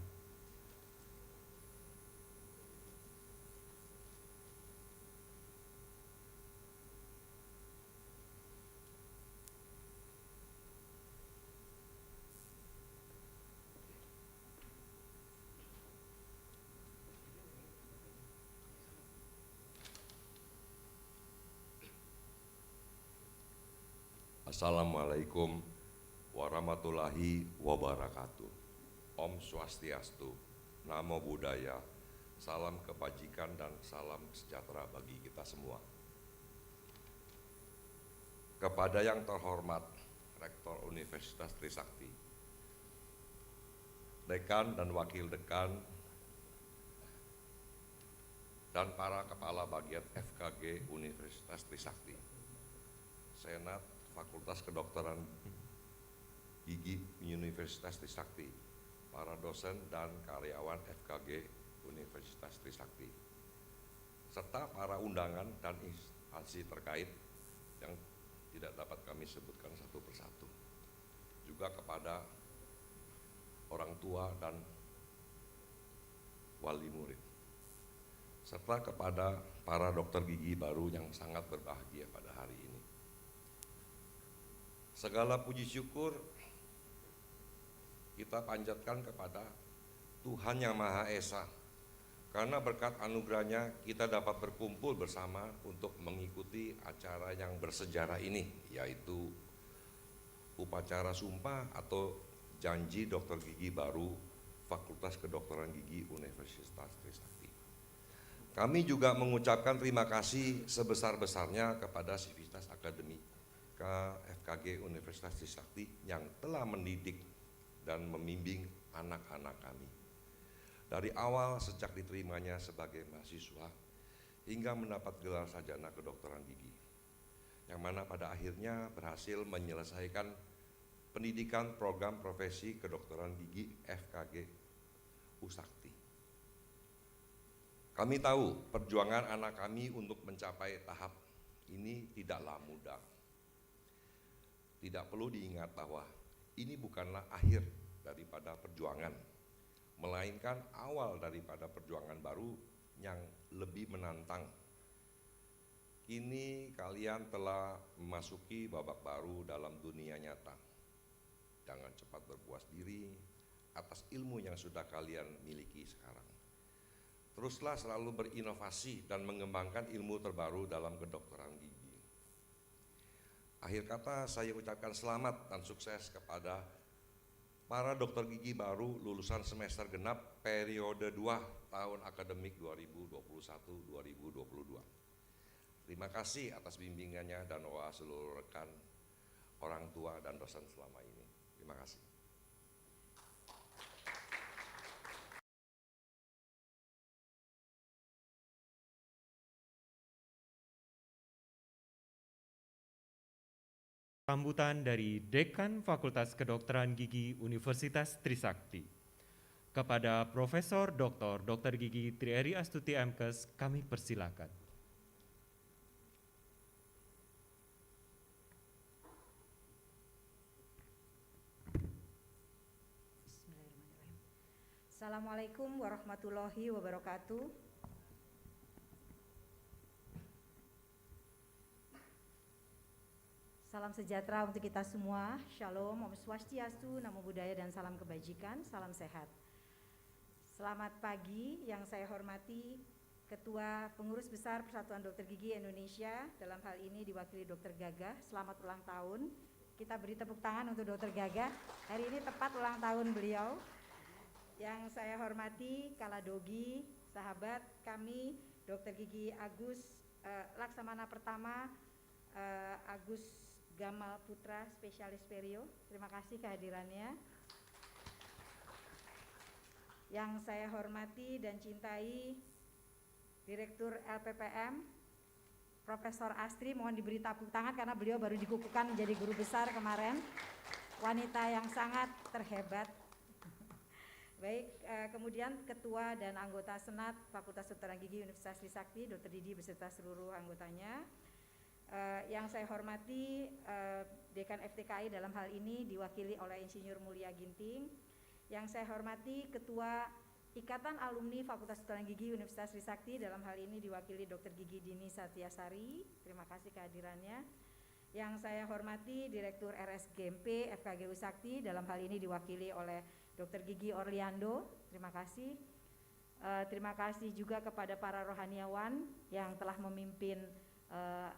Assalamualaikum warahmatullahi wabarakatuh. Om Swastiastu, Namo Buddhaya, salam kebajikan dan salam sejahtera bagi kita semua. Kepada yang terhormat Rektor Universitas Trisakti, Dekan dan Wakil Dekan, dan para Kepala Bagian FKG Universitas Trisakti, Senat Fakultas Kedokteran Gigi Universitas Trisakti, para dosen dan karyawan FKG Universitas Trisakti, serta para undangan dan instansi terkait yang tidak dapat kami sebutkan satu persatu. Juga kepada orang tua dan wali murid, serta kepada para dokter gigi baru yang sangat berbahagia pada hari ini. Segala puji syukur kita panjatkan kepada Tuhan Yang Maha Esa, karena berkat anugerahnya kita dapat berkumpul bersama untuk mengikuti acara yang bersejarah ini, yaitu upacara sumpah atau janji dokter gigi baru Fakultas Kedokteran Gigi Universitas Trisakti. Kami juga mengucapkan terima kasih sebesar-besarnya kepada Sivitas Akademika FKG Universitas Trisakti yang telah mendidik dan membimbing anak-anak kami. Dari awal sejak diterimanya sebagai mahasiswa hingga mendapat gelar sarjana kedokteran gigi, yang mana pada akhirnya berhasil menyelesaikan pendidikan program profesi kedokteran gigi FKG Usakti. Kami tahu perjuangan anak kami untuk mencapai tahap ini tidaklah mudah. Tidak perlu diingat bahwa ini bukanlah akhir daripada perjuangan, melainkan awal daripada perjuangan baru yang lebih menantang. Kini kalian telah memasuki babak baru dalam dunia nyata. Jangan cepat berpuas diri atas ilmu yang sudah kalian miliki sekarang. Teruslah selalu berinovasi dan mengembangkan ilmu terbaru dalam kedokteran gigi. Akhir kata saya ucapkan selamat dan sukses kepada para dokter gigi baru lulusan semester genap periode 2 tahun akademik 2021-2022. Terima kasih atas bimbingannya dan doa seluruh rekan, orang tua dan dosen selama ini. Terima kasih. Sambutan dari Dekan Fakultas Kedokteran Gigi Universitas Trisakti. Kepada Profesor Dr. Gigi Trieri Astuti MKes kami persilakan. Bismillahirrahmanirrahim. Assalamualaikum warahmatullahi wabarakatuh. Salam sejahtera untuk kita semua. Shalom, Om Swastiastu, Namo Buddhaya dan salam kebajikan, salam sehat. Selamat pagi yang saya hormati Ketua Pengurus Besar Persatuan Dokter Gigi Indonesia, dalam hal ini diwakili Dr. Gagah. Selamat ulang tahun. Kita beri tepuk tangan untuk Dr. Gagah. Hari ini tepat ulang tahun beliau. Yang saya hormati Kaladogi, sahabat kami, Dr. Gigi Agus Laksamana Pertama, Agus Gamal Putra, spesialis perio. Terima kasih kehadirannya. Yang saya hormati dan cintai Direktur LPPM, Profesor Astri, mohon diberi tepuk tangan karena beliau baru dikukuhkan menjadi guru besar kemarin. Wanita yang sangat terhebat. Baik, kemudian Ketua dan anggota Senat Fakultas Kedokteran Gigi Universitas Trisakti, Dr. Didi beserta seluruh anggotanya. Yang saya hormati Dekan FTKI dalam hal ini diwakili oleh Insinyur Mulia Ginting. Yang saya hormati Ketua Ikatan Alumni Fakultas Kedokteran Gigi Universitas Trisakti, dalam hal ini diwakili Dr. Gigi Dini Satyasari. Terima kasih kehadirannya. Yang saya hormati Direktur RSGMP FKG Usakti, dalam hal ini diwakili oleh Dr. Gigi Orliando. Terima kasih. Terima kasih juga kepada para rohaniawan yang telah memimpin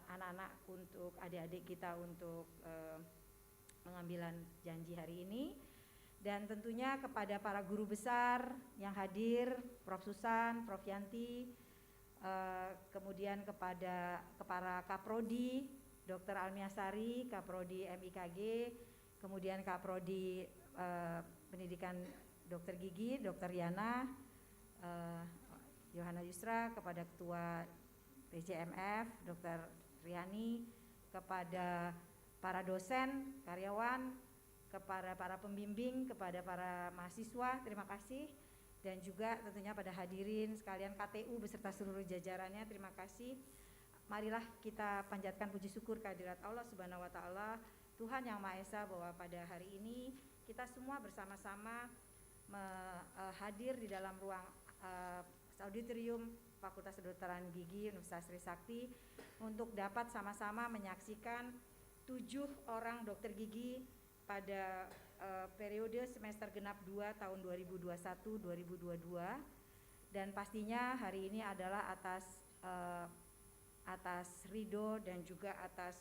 anak-anak, untuk adik-adik kita untuk pengambilan janji hari ini. Dan tentunya kepada para guru besar yang hadir, Prof. Susan, Prof. Yanti, kemudian kepada para Kaprodi, Dr. Almiasari, Kaprodi MIKG, kemudian Kaprodi Pendidikan Dokter Gigi, Dr. Yana, Yohana Yusra, kepada Ketua PJMF, Dr. Riani, kepada para dosen, karyawan, kepada para pembimbing, kepada para mahasiswa, terima kasih. Dan juga tentunya pada hadirin sekalian KTU beserta seluruh jajarannya, terima kasih. Marilah kita panjatkan puji syukur kehadirat Allah Subhanahu wa Ta'ala, Tuhan Yang Maha Esa, bahwa pada hari ini kita semua bersama-sama hadir di dalam ruang auditorium Fakultas Kedokteran Gigi Universitas Trisakti untuk dapat sama-sama menyaksikan 7 orang dokter gigi pada periode semester genap 2 tahun 2021-2022, dan pastinya hari ini adalah atas ridho dan juga atas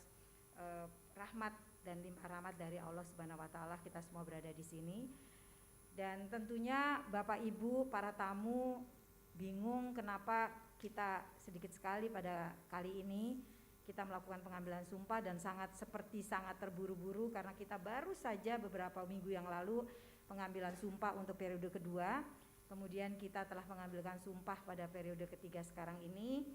rahmat dan limpah rahmat dari Allah Subhanahu wa Ta'ala kita semua berada di sini. Dan tentunya Bapak Ibu para tamu bingung kenapa kita sedikit sekali pada kali ini kita melakukan pengambilan sumpah, dan sangat terburu-buru karena kita baru saja beberapa minggu yang lalu pengambilan sumpah untuk periode kedua. Kemudian kita telah mengambilkan sumpah pada periode ketiga sekarang ini.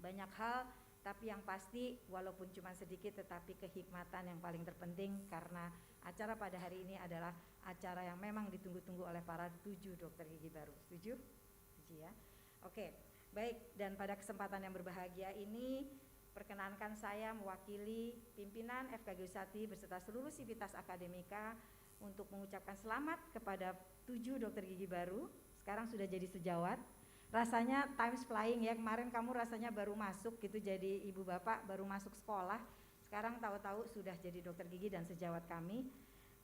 Banyak hal, tapi yang pasti walaupun cuma sedikit tetapi kehikmatan yang paling terpenting, karena acara pada hari ini adalah acara yang memang ditunggu-tunggu oleh para 7 dokter gigi baru. Setuju? Setuju ya? Oke, baik. Dan pada kesempatan yang berbahagia ini, perkenankan saya mewakili pimpinan FKG Unisati beserta seluruh sivitas akademika untuk mengucapkan selamat kepada 7 dokter gigi baru. Sekarang sudah jadi sejawat. Rasanya time's flying ya, kemarin kamu rasanya baru masuk gitu jadi ibu bapak, baru masuk sekolah. Sekarang tahu-tahu sudah jadi dokter gigi dan sejawat kami.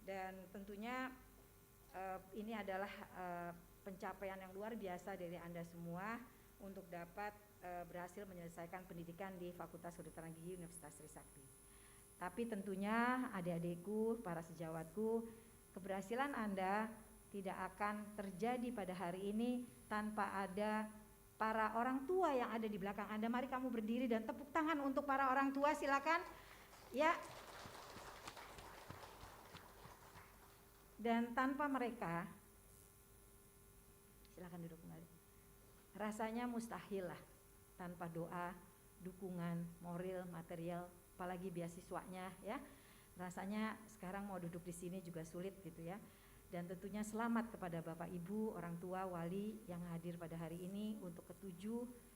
Dan tentunya ini adalah pencapaian yang luar biasa dari Anda semua untuk dapat berhasil menyelesaikan pendidikan di Fakultas Kedokteran Gigi Universitas Trisakti. Tapi tentunya adik-adikku, para sejawatku, keberhasilan Anda tidak akan terjadi pada hari ini tanpa ada para orang tua yang ada di belakang Anda. Mari kamu berdiri dan tepuk tangan untuk para orang tua, silakan. Ya. Dan tanpa mereka, silakan duduk kembali. Rasanya mustahil lah tanpa doa, dukungan, moral, material, apalagi beasiswanya ya. Rasanya sekarang mau duduk di sini juga sulit gitu ya. Dan tentunya selamat kepada Bapak Ibu, orang tua, wali yang hadir pada hari ini untuk ke-7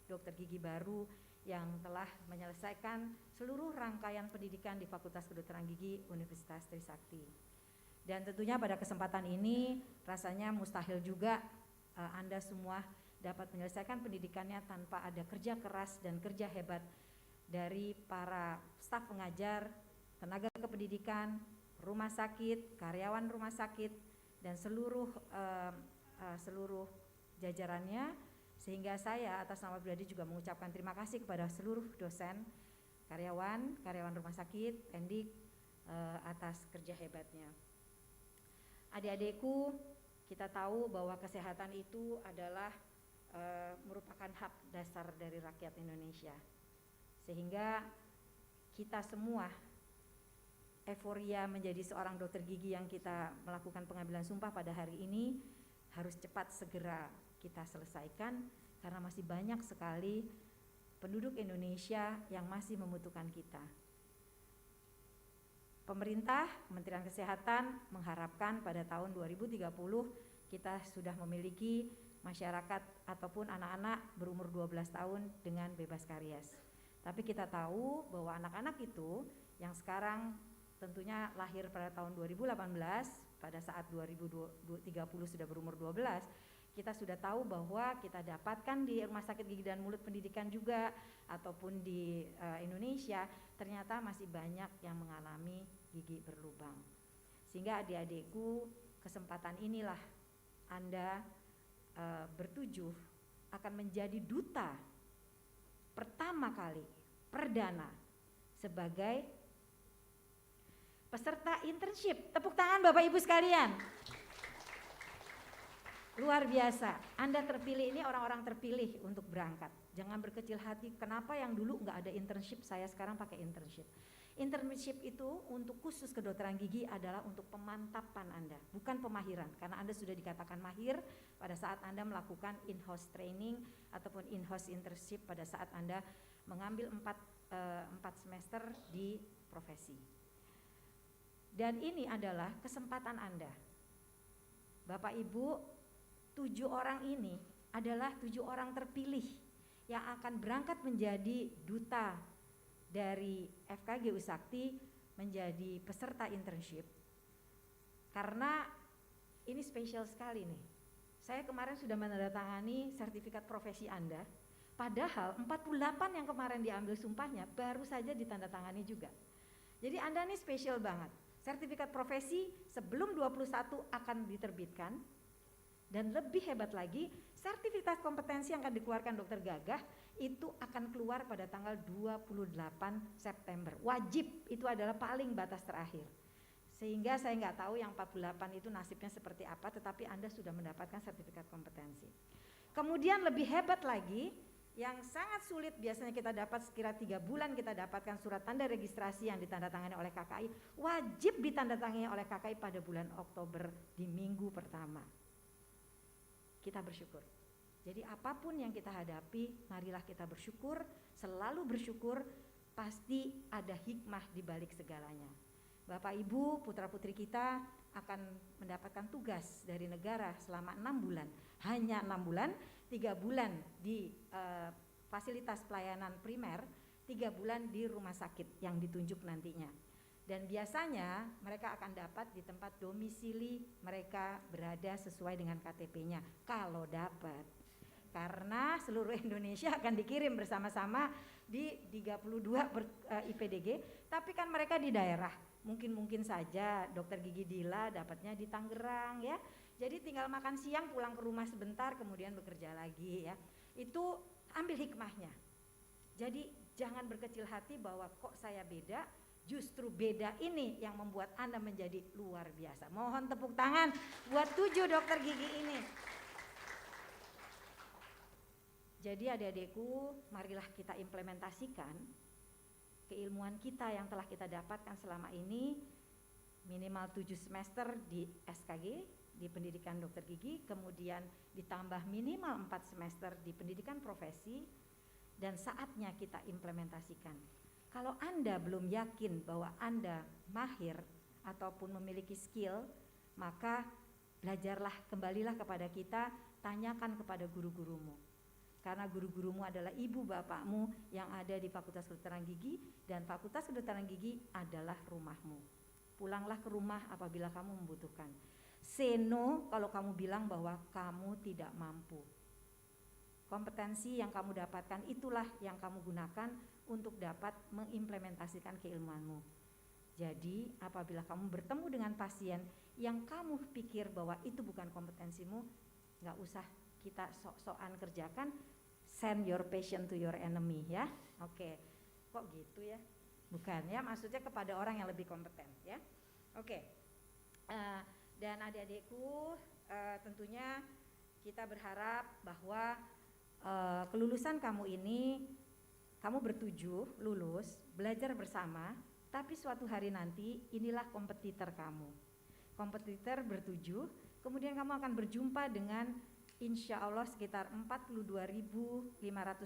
dokter gigi baru yang telah menyelesaikan seluruh rangkaian pendidikan di Fakultas Kedokteran Gigi Universitas Trisakti. Dan tentunya pada kesempatan ini rasanya mustahil juga Anda semua dapat menyelesaikan pendidikannya tanpa ada kerja keras dan kerja hebat dari para staf pengajar, tenaga kependidikan, rumah sakit, karyawan rumah sakit, dan seluruh jajarannya, sehingga saya atas nama pribadi juga mengucapkan terima kasih kepada seluruh dosen, karyawan rumah sakit, pendik atas kerja hebatnya. Adik-adikku, kita tahu bahwa kesehatan itu adalah merupakan hak dasar dari rakyat Indonesia, sehingga kita semua euforia menjadi seorang dokter gigi yang kita melakukan pengambilan sumpah pada hari ini harus cepat segera kita selesaikan, karena masih banyak sekali penduduk Indonesia yang masih membutuhkan kita. Pemerintah, Kementerian Kesehatan mengharapkan pada tahun 2030 kita sudah memiliki masyarakat ataupun anak-anak berumur 12 tahun dengan bebas karies. Tapi kita tahu bahwa anak-anak itu yang sekarang tentunya lahir pada tahun 2018, pada saat 2030 sudah berumur 12, kita sudah tahu bahwa kita dapatkan di Rumah Sakit Gigi dan Mulut Pendidikan juga ataupun di Indonesia ternyata masih banyak yang mengalami gigi berlubang. Sehingga adik-adikku, kesempatan inilah Anda bertujuh akan menjadi duta pertama kali perdana sebagai peserta internship. Tepuk tangan Bapak Ibu sekalian. Luar biasa, Anda terpilih, ini orang-orang terpilih untuk berangkat. Jangan berkecil hati, kenapa yang dulu nggak ada internship, saya sekarang pakai internship. Internship itu untuk khusus kedokteran gigi adalah untuk pemantapan Anda, bukan pemahiran. Karena Anda sudah dikatakan mahir pada saat Anda melakukan in-house training ataupun in-house internship pada saat Anda mengambil 4 semester di profesi. Dan ini adalah kesempatan Anda. Bapak Ibu, 7 orang ini adalah 7 orang terpilih yang akan berangkat menjadi duta dari FKG Usakti menjadi peserta internship. Karena ini spesial sekali nih. Saya kemarin sudah menandatangani sertifikat profesi Anda, padahal 48 yang kemarin diambil sumpahnya baru saja ditandatangani juga. Jadi Anda ini spesial banget. Sertifikat profesi sebelum 21 akan diterbitkan. Dan lebih hebat lagi, sertifikat kompetensi yang akan dikeluarkan Dokter Gagah itu akan keluar pada tanggal 28 September. Wajib, itu adalah paling batas terakhir. Sehingga saya nggak tahu yang 48 itu nasibnya seperti apa, tetapi Anda sudah mendapatkan sertifikat kompetensi. Kemudian lebih hebat lagi, yang sangat sulit biasanya kita dapat sekira 3 bulan kita dapatkan surat tanda registrasi yang ditandatangani oleh KKI, wajib ditandatangani oleh KKI pada bulan Oktober di minggu pertama. Kita bersyukur. Jadi apapun yang kita hadapi, marilah kita bersyukur, selalu bersyukur, pasti ada hikmah di balik segalanya. Bapak Ibu, putra-putri kita akan mendapatkan tugas dari negara selama 6 bulan. Hanya 6 bulan, 3 bulan di fasilitas pelayanan primer, 3 bulan di rumah sakit yang ditunjuk nantinya. Dan biasanya mereka akan dapat di tempat domisili mereka berada sesuai dengan KTP-nya kalau dapat. Karena seluruh Indonesia akan dikirim bersama-sama di 32 IPDG, tapi kan mereka di daerah. Mungkin saja Dokter Gigi Dila dapatnya di Tangerang ya. Jadi tinggal makan siang pulang ke rumah sebentar kemudian bekerja lagi ya. Itu ambil hikmahnya. Jadi jangan berkecil hati bahwa kok saya beda. Justru beda ini yang membuat Anda menjadi luar biasa. Mohon tepuk tangan buat 7 dokter gigi ini. Jadi adik-adikku, marilah kita implementasikan keilmuan kita yang telah kita dapatkan selama ini, minimal 7 semester di SKG, di pendidikan dokter gigi, kemudian ditambah minimal 4 semester di pendidikan profesi, dan saatnya kita implementasikan. Kalau Anda belum yakin bahwa Anda mahir ataupun memiliki skill, maka belajarlah, kembalilah kepada kita, tanyakan kepada guru-gurumu. Karena guru-gurumu adalah ibu bapakmu yang ada di Fakultas Kedokteran Gigi, dan Fakultas Kedokteran Gigi adalah rumahmu. Pulanglah ke rumah apabila kamu membutuhkan. Say no kalau kamu bilang bahwa kamu tidak mampu. Kompetensi yang kamu dapatkan itulah yang kamu gunakan untuk dapat mengimplementasikan keilmuanmu. Jadi apabila kamu bertemu dengan pasien yang kamu pikir bahwa itu bukan kompetensimu, nggak usah kita sok-sokan kerjakan, send your patient to your enemy ya. Oke, kok gitu ya? Bukan ya, maksudnya kepada orang yang lebih kompeten ya. Oke, dan adik-adikku tentunya kita berharap bahwa kelulusan kamu ini, kamu bertujuh lulus, belajar bersama, tapi suatu hari nanti inilah kompetitor kamu. Kompetitor bertujuh, kemudian kamu akan berjumpa dengan insya Allah sekitar 42.500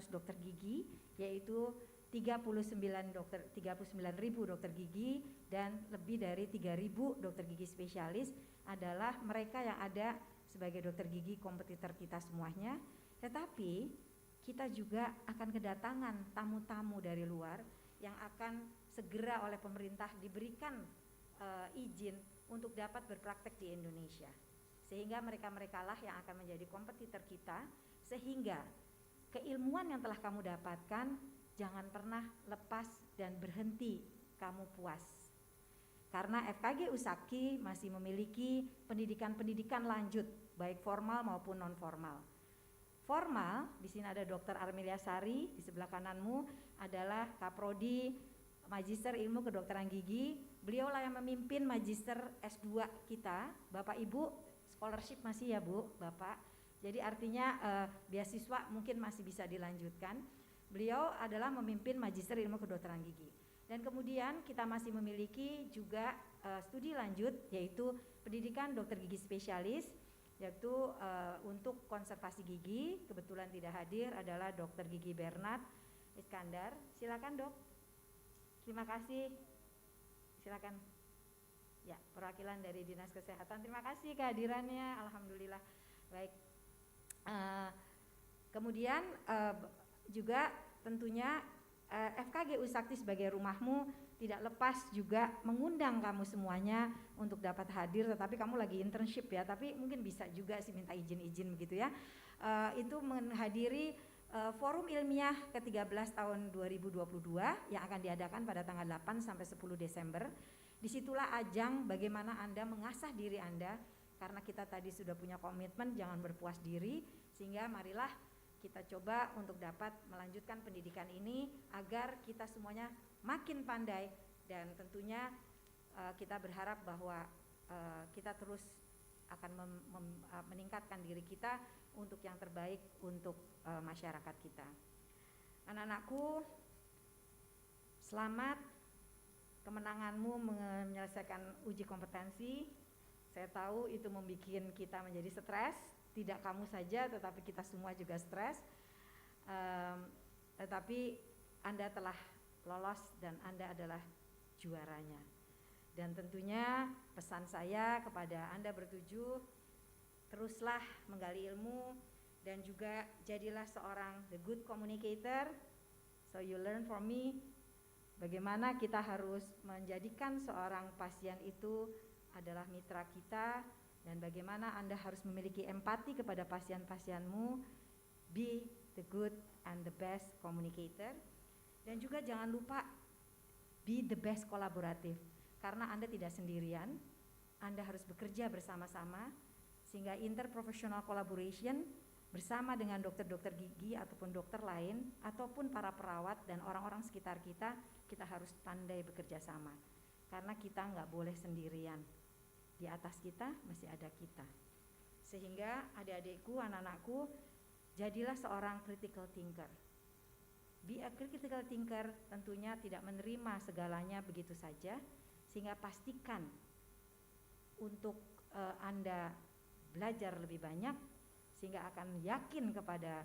dokter gigi, yaitu 39.000 dokter gigi dan lebih dari 3.000 dokter gigi spesialis adalah mereka yang ada sebagai dokter gigi kompetitor kita semuanya. Tetapi kita juga akan kedatangan tamu-tamu dari luar yang akan segera oleh pemerintah diberikan izin untuk dapat berpraktek di Indonesia. Sehingga mereka-merekalah yang akan menjadi kompetitor kita, sehingga keilmuan yang telah kamu dapatkan jangan pernah lepas dan berhenti kamu puas. Karena FKG Usakti masih memiliki pendidikan-pendidikan lanjut, baik formal maupun non formal. Formal, di sini ada Dr. Armilia Sari di sebelah kananmu, adalah Kaprodi Magister Ilmu Kedokteran Gigi. Beliau lah yang memimpin Magister S2 kita. Bapak Ibu, scholarship masih ya Bu, Bapak. Jadi artinya beasiswa mungkin masih bisa dilanjutkan. Beliau adalah memimpin Magister Ilmu Kedokteran Gigi. Dan kemudian kita masih memiliki juga studi lanjut, yaitu pendidikan dokter gigi spesialis, yaitu untuk konservasi gigi. Kebetulan tidak hadir adalah Dokter Gigi Bernard Iskandar. Silakan Dok. Terima kasih. Silakan. Ya, perwakilan dari Dinas Kesehatan. Terima kasih kehadirannya. Alhamdulillah. Baik. Kemudian juga tentunya FKG Usakti sebagai rumahmu tidak lepas juga mengundang kamu semuanya untuk dapat hadir, tetapi kamu lagi internship ya, tapi mungkin bisa juga sih minta izin-izin begitu ya. Itu menghadiri forum ilmiah ke-13 tahun 2022 yang akan diadakan pada tanggal 8 sampai 10 Desember. Disitulah ajang bagaimana Anda mengasah diri Anda, karena kita tadi sudah punya komitmen jangan berpuas diri, sehingga marilah kita coba untuk dapat melanjutkan pendidikan ini agar kita semuanya makin pandai, dan tentunya kita berharap bahwa kita terus akan meningkatkan diri kita untuk yang terbaik untuk masyarakat kita. Anak-anakku, selamat kemenanganmu menyelesaikan uji kompetensi. Saya tahu itu membuat kita menjadi stres. Tidak kamu saja, tetapi kita semua juga stres. Tetapi Anda telah lolos dan Anda adalah juaranya. Dan tentunya pesan saya kepada Anda bertujuh, teruslah menggali ilmu dan juga jadilah seorang the good communicator. So you learn from me bagaimana kita harus menjadikan seorang pasien itu adalah mitra kita, dan bagaimana Anda harus memiliki empati kepada pasien-pasienmu. Be the good and the best communicator. Dan juga jangan lupa be the best kolaboratif, karena Anda tidak sendirian. Anda harus bekerja bersama-sama, sehingga interprofessional collaboration bersama dengan dokter-dokter gigi ataupun dokter lain ataupun para perawat dan orang-orang sekitar kita, kita harus pandai bekerja sama, karena kita nggak boleh sendirian. Di atas kita masih ada kita. Sehingga adik-adikku, anak-anakku, jadilah seorang critical thinker. Be a critical thinker tentunya tidak menerima segalanya begitu saja, sehingga pastikan untuk Anda belajar lebih banyak, sehingga akan yakin kepada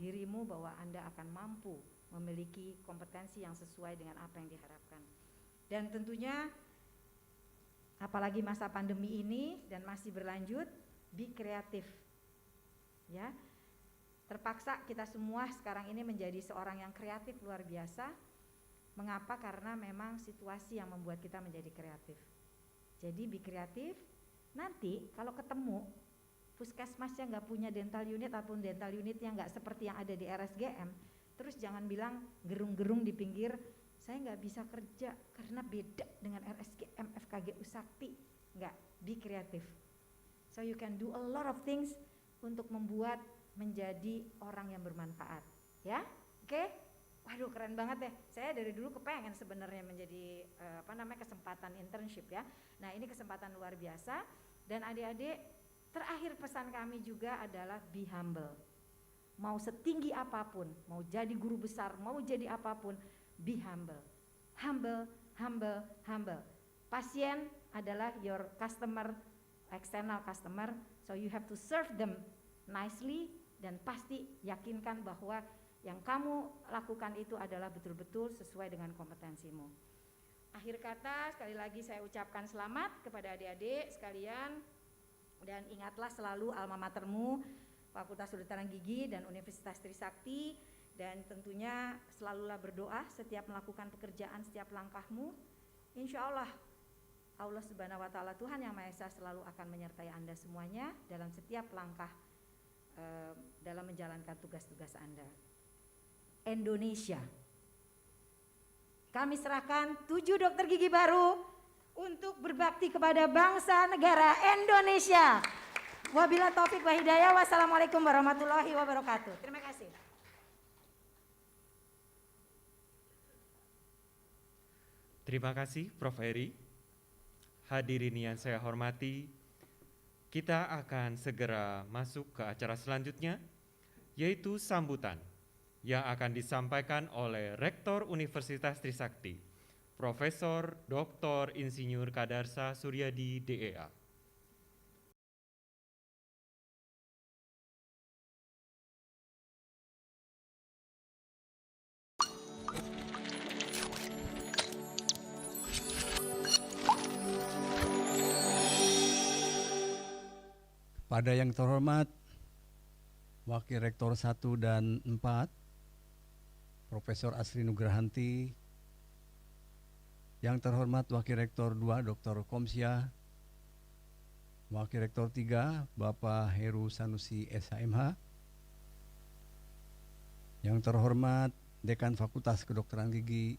dirimu bahwa Anda akan mampu memiliki kompetensi yang sesuai dengan apa yang diharapkan. Dan tentunya apalagi masa pandemi ini dan masih berlanjut, be kreatif. Ya. Terpaksa kita semua sekarang ini menjadi seorang yang kreatif luar biasa. Mengapa? Karena memang situasi yang membuat kita menjadi kreatif. Jadi be kreatif. Nanti kalau ketemu puskesmasnya nggak punya dental unit ataupun dental unit yang nggak seperti yang ada di RSGM, terus jangan bilang gerung-gerung di pinggir, saya nggak bisa kerja karena beda dengan RSGM FKG Usakti. Nggak, be kreatif. So you can do a lot of things untuk membuat menjadi orang yang bermanfaat. Ya, oke? Waduh, keren banget ya. Saya dari dulu kepengen sebenarnya menjadi kesempatan internship ya. Nah, ini kesempatan luar biasa. Dan adik-adik, terakhir pesan kami juga adalah be humble. Mau setinggi apapun, mau jadi guru besar, mau jadi apapun, be humble. Humble, humble, humble. Pasien adalah your customer, external customer, so you have to serve them nicely, dan pasti yakinkan bahwa yang kamu lakukan itu adalah betul-betul sesuai dengan kompetensimu. Akhir kata, sekali lagi saya ucapkan selamat kepada adik-adik sekalian, dan ingatlah selalu alma matermu, Fakultas Kedokteran Gigi dan Universitas Trisakti, dan tentunya selalulah berdoa setiap melakukan pekerjaan, setiap langkahmu. Insya Allah, Allah Subhanahu wa Ta'ala, Tuhan Yang Maha Esa, selalu akan menyertai Anda semuanya dalam setiap langkah dalam menjalankan tugas-tugas Anda. Indonesia, kami serahkan 7 dokter gigi baru untuk berbakti kepada bangsa negara Indonesia. Wabillahi taufik wa hidayah. Wassalamualaikum warahmatullahi wabarakatuh. Terima kasih. Terima kasih Prof. Eri. Hadirin yang saya hormati, kita akan segera masuk ke acara selanjutnya, yaitu sambutan yang akan disampaikan oleh Rektor Universitas Trisakti, Profesor Dr. Insinyur Kadarsa Suryadi, DEA. Pada yang terhormat Wakil Rektor 1 dan 4, Profesor Asri Nugrahanti, yang terhormat Wakil Rektor 2, Dr. Komsia, Wakil Rektor 3, Bapak Heru Sanusi SHMH, yang terhormat Dekan Fakultas Kedokteran Gigi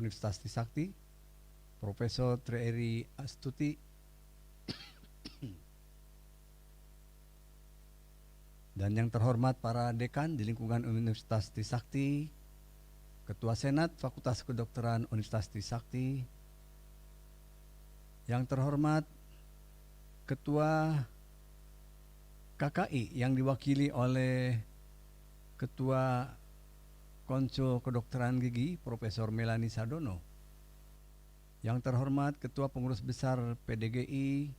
Universitas Trisakti, Profesor Tri Astuti, dan yang terhormat para dekan di lingkungan Universitas Trisakti, Ketua Senat Fakultas Kedokteran Universitas Trisakti, yang terhormat Ketua KKI yang diwakili oleh Ketua Konsul Kedokteran Gigi Profesor Melani Sadono, yang terhormat Ketua Pengurus Besar PDGI,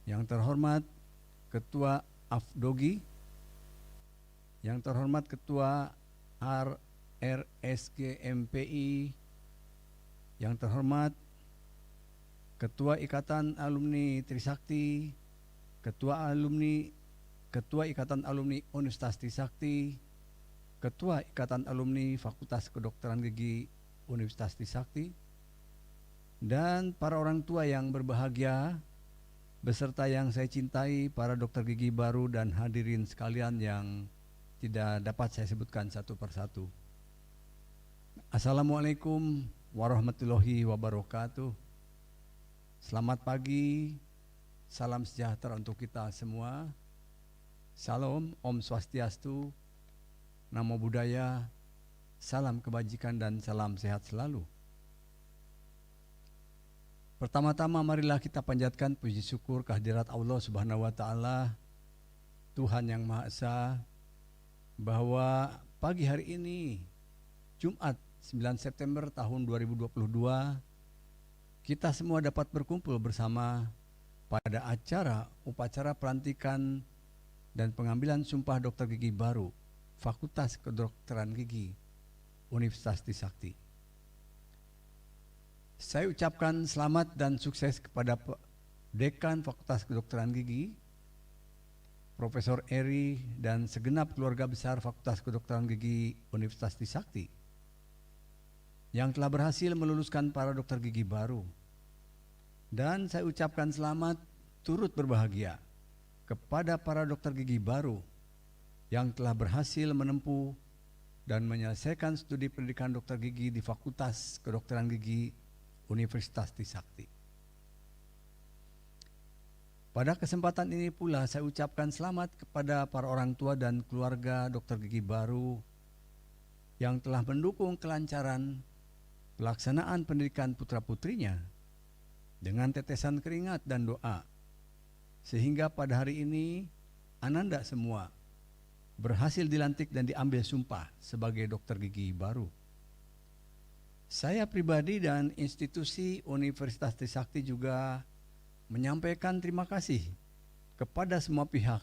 yang terhormat Ketua AFDOGI, yang terhormat Ketua RSGMPI, yang terhormat Ketua Ikatan Alumni Trisakti, Ketua Ikatan Alumni Universitas Trisakti, Ketua Ikatan Alumni Fakultas Kedokteran Gigi Universitas Trisakti, dan para orang tua yang berbahagia, beserta yang saya cintai, para dokter gigi baru dan hadirin sekalian yang tidak dapat saya sebutkan satu persatu. Assalamualaikum warahmatullahi wabarakatuh. Selamat pagi, salam sejahtera untuk kita semua. Salam, Om Swastiastu, Namo Buddhaya, salam kebajikan dan salam sehat selalu. Pertama-tama marilah kita panjatkan puji syukur kehadirat Allah Subhanahu wa Ta'ala, Tuhan yang Maha Esa, bahwa pagi hari ini, Jumat 9 September tahun 2022, kita semua dapat berkumpul bersama pada upacara pelantikan dan pengambilan sumpah dokter gigi baru Fakultas Kedokteran Gigi Universitas Trisakti. Saya ucapkan selamat dan sukses kepada Dekan Fakultas Kedokteran Gigi, Profesor Eri, dan segenap keluarga besar Fakultas Kedokteran Gigi Universitas Trisakti yang telah berhasil meluluskan para dokter gigi baru. Dan saya ucapkan selamat turut berbahagia kepada para dokter gigi baru yang telah berhasil menempuh dan menyelesaikan studi pendidikan dokter gigi di Fakultas Kedokteran Gigi Universitas Trisakti. Pada kesempatan ini pula saya ucapkan selamat kepada para orang tua dan keluarga dokter gigi baru yang telah mendukung kelancaran pelaksanaan pendidikan putra-putrinya dengan tetesan keringat dan doa, sehingga pada hari ini Ananda semua berhasil dilantik dan diambil sumpah sebagai dokter gigi baru. Saya pribadi dan institusi Universitas Trisakti juga menyampaikan terima kasih kepada semua pihak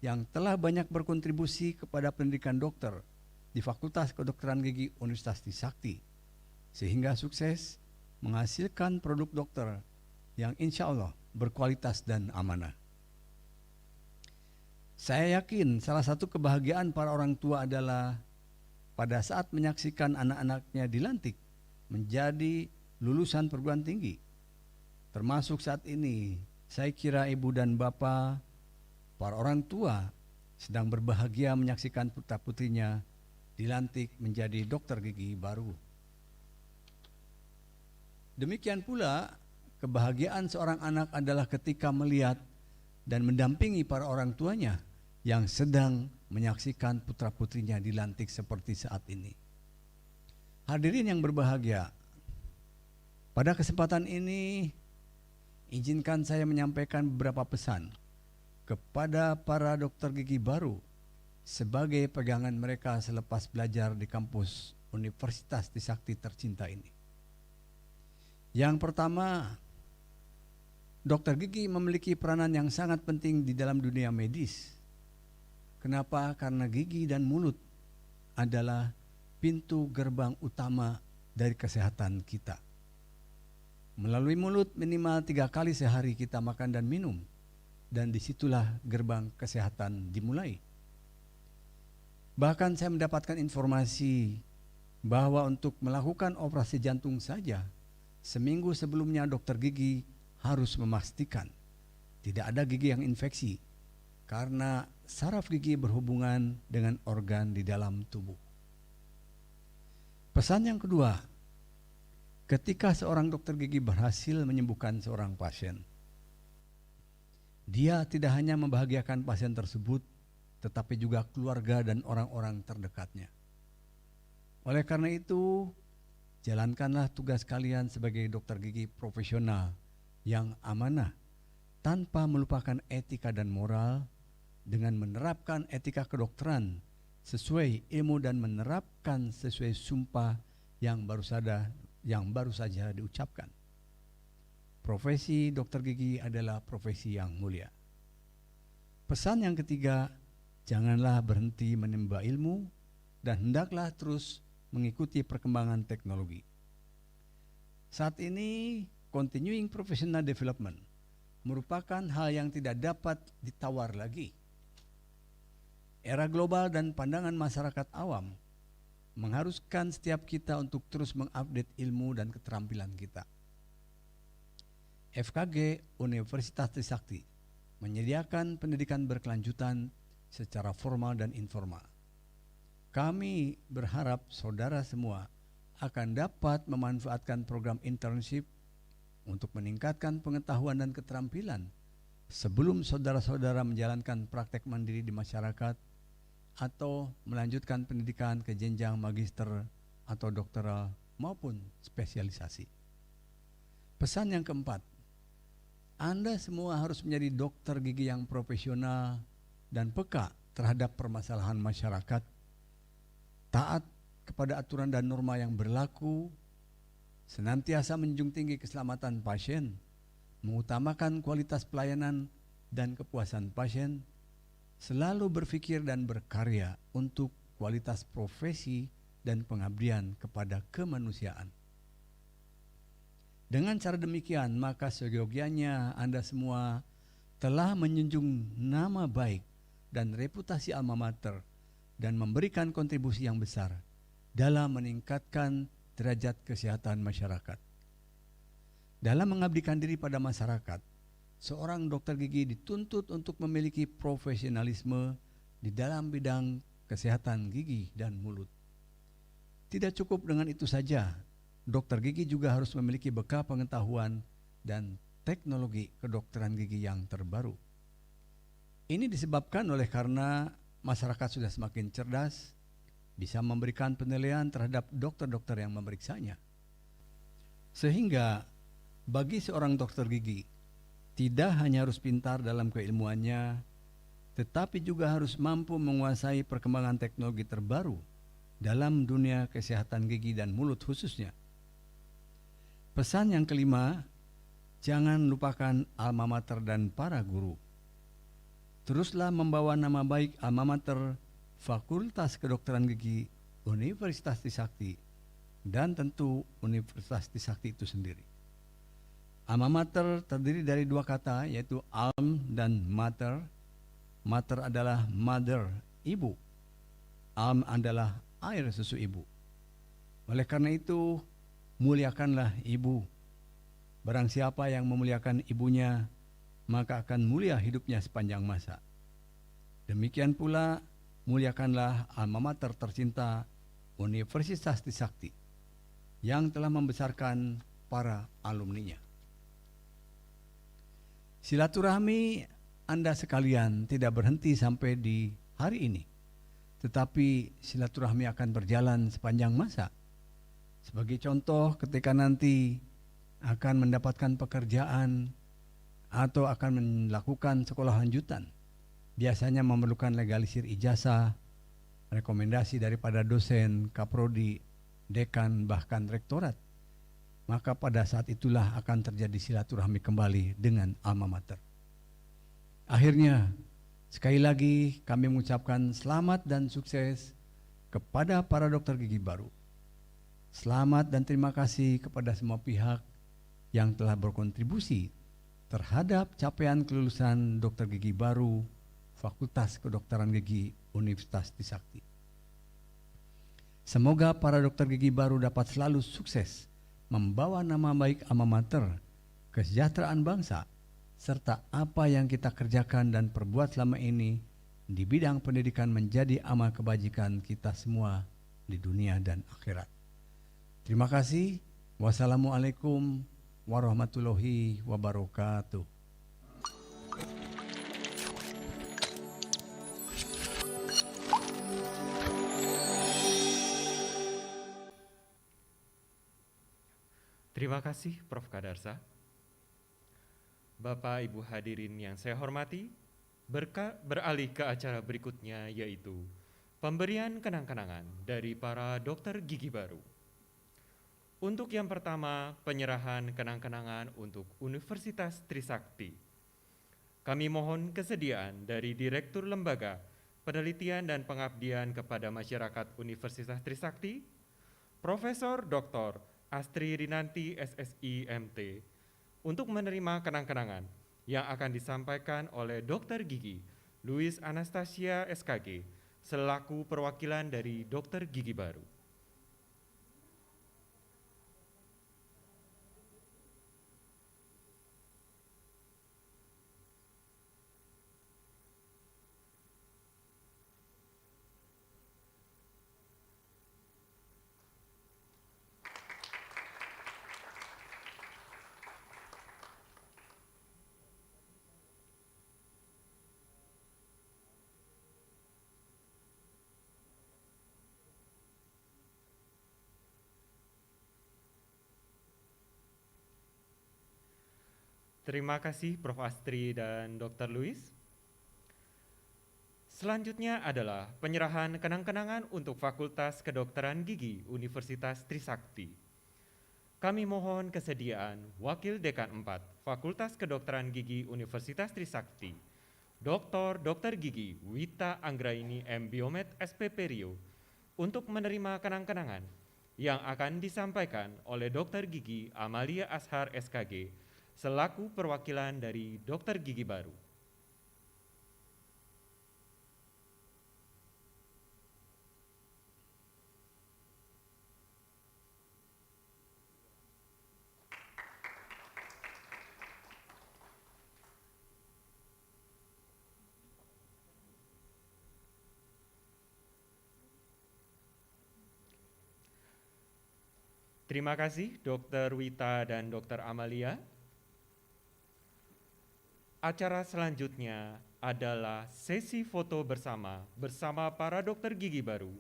yang telah banyak berkontribusi kepada pendidikan dokter di Fakultas Kedokteran Gigi Universitas Trisakti, sehingga sukses menghasilkan produk dokter yang insya Allah berkualitas dan amanah. Saya yakin salah satu kebahagiaan para orang tua adalah pada saat menyaksikan anak-anaknya dilantik menjadi lulusan perguruan tinggi. Termasuk saat ini, saya kira ibu dan bapak, para orang tua sedang berbahagia menyaksikan putra-putrinya dilantik menjadi dokter gigi baru. Demikian pula, kebahagiaan seorang anak adalah ketika melihat dan mendampingi para orang tuanya yang sedang menyaksikan putra-putrinya dilantik seperti saat ini. Hadirin yang berbahagia, Pada kesempatan ini, izinkan saya menyampaikan beberapa pesan kepada para dokter gigi baru sebagai pegangan mereka selepas belajar di kampus Universitas Trisakti tercinta ini. Yang pertama, dokter gigi memiliki peranan yang sangat penting di dalam dunia medis. Kenapa? Karena gigi dan mulut adalah pintu gerbang utama dari kesehatan kita. Melalui mulut minimal 3 kali sehari kita makan dan minum, dan disitulah gerbang kesehatan dimulai. Bahkan saya mendapatkan informasi bahwa untuk melakukan operasi jantung saja, seminggu sebelumnya dokter gigi harus memastikan tidak ada gigi yang infeksi, karena saraf gigi berhubungan dengan organ di dalam tubuh. Pesan yang kedua, ketika seorang dokter gigi berhasil menyembuhkan seorang pasien, dia tidak hanya membahagiakan pasien tersebut, tetapi juga keluarga dan orang-orang terdekatnya. Oleh karena itu, jalankanlah tugas kalian sebagai dokter gigi profesional yang amanah, tanpa melupakan etika dan moral, dengan menerapkan etika kedokteran sesuai ilmu dan menerapkan sesuai sumpah yang baru saja diucapkan. Profesi dokter gigi adalah profesi yang mulia. Pesan yang ketiga, janganlah berhenti menimba ilmu dan hendaklah terus mengikuti perkembangan teknologi. Saat ini, continuing professional development merupakan hal yang tidak dapat ditawar lagi. Era global dan pandangan masyarakat awam mengharuskan setiap kita untuk terus mengupdate ilmu dan keterampilan kita. FKG Universitas Trisakti menyediakan pendidikan berkelanjutan secara formal dan informal. Kami berharap saudara semua akan dapat memanfaatkan program internship untuk meningkatkan pengetahuan dan keterampilan sebelum saudara-saudara menjalankan praktek mandiri di masyarakat atau melanjutkan pendidikan ke jenjang magister atau doktoral maupun spesialisasi. Pesan yang keempat, Anda semua harus menjadi dokter gigi yang profesional dan peka terhadap permasalahan masyarakat, taat kepada aturan dan norma yang berlaku, senantiasa menjunjung tinggi keselamatan pasien, mengutamakan kualitas pelayanan dan kepuasan pasien, selalu berpikir dan berkarya untuk kualitas profesi dan pengabdian kepada kemanusiaan. Dengan cara demikian, maka seyogianya Anda semua telah menjunjung nama baik dan reputasi alma mater dan memberikan kontribusi yang besar dalam meningkatkan derajat kesehatan masyarakat. Dalam mengabdikan diri pada masyarakat, seorang dokter gigi dituntut untuk memiliki profesionalisme di dalam bidang kesehatan gigi dan mulut. Tidak cukup dengan itu saja, dokter gigi juga harus memiliki bekal pengetahuan dan teknologi kedokteran gigi yang terbaru. Ini disebabkan oleh karena masyarakat sudah semakin cerdas, bisa memberikan penilaian terhadap dokter-dokter yang memeriksanya. Sehingga bagi seorang dokter gigi, tidak hanya harus pintar dalam keilmuannya, tetapi juga harus mampu menguasai perkembangan teknologi terbaru dalam dunia kesehatan gigi dan mulut khususnya. Pesan yang kelima, jangan lupakan alma mater dan para guru. Teruslah membawa nama baik alma mater, Fakultas Kedokteran Gigi Universitas Trisakti, dan tentu Universitas Trisakti itu sendiri. Alma mater terdiri dari 2 kata, yaitu alm dan mater. Mater adalah mother, ibu. Alm adalah air susu ibu. Oleh karena itu, muliakanlah ibu. Barang siapa yang memuliakan ibunya, maka akan mulia hidupnya sepanjang masa. Demikian pula, muliakanlah alma mater tercinta Universitas Trisakti yang telah membesarkan para alumninya. Silaturahmi Anda sekalian tidak berhenti sampai di hari ini, tetapi silaturahmi akan berjalan sepanjang masa. Sebagai contoh, ketika nanti akan mendapatkan pekerjaan atau akan melakukan sekolah lanjutan, biasanya memerlukan legalisir ijazah, rekomendasi daripada dosen, kaprodi, dekan, bahkan rektorat. Maka pada saat itulah akan terjadi silaturahmi kembali dengan alma mater. Akhirnya, sekali lagi kami mengucapkan selamat dan sukses kepada para dokter gigi baru. Selamat dan terima kasih kepada semua pihak yang telah berkontribusi terhadap capaian kelulusan dokter gigi baru Fakultas Kedokteran Gigi Universitas Trisakti. Semoga para dokter gigi baru dapat selalu sukses membawa nama baik alma mater, kesejahteraan bangsa, serta apa yang kita kerjakan dan perbuat selama ini di bidang pendidikan menjadi amal kebajikan kita semua di dunia dan akhirat. Terima kasih. Wassalamualaikum warahmatullahi wabarakatuh. Terima kasih Prof. Kadarsa. Bapak Ibu hadirin yang saya hormati, beralih ke acara berikutnya, yaitu pemberian kenang-kenangan dari para dokter gigi baru. Untuk yang pertama, penyerahan kenang-kenangan untuk Universitas Trisakti. Kami mohon kesediaan dari Direktur Lembaga Penelitian dan Pengabdian kepada Masyarakat Universitas Trisakti, Profesor Dr. Astri Rinanti SSI MT, untuk menerima kenang-kenangan yang akan disampaikan oleh Dokter Gigi Louis Anastasia SKG selaku perwakilan dari Dokter Gigi Baru. Terima kasih Prof. Astri dan Dr. Louis. Selanjutnya adalah penyerahan kenang-kenangan untuk Fakultas Kedokteran Gigi Universitas Trisakti. Kami mohon kesediaan Wakil Dekan 4 Fakultas Kedokteran Gigi Universitas Trisakti, Dr. Gigi Wita Anggraini M. Biomed SPP Rio, untuk menerima kenang-kenangan yang akan disampaikan oleh Dr. Gigi Amalia Ashar SKG selaku perwakilan dari Dokter Gigi Baru. Terima kasih Dr. Wita dan Dr. Amalia. Acara selanjutnya adalah sesi foto bersama para dokter gigi baru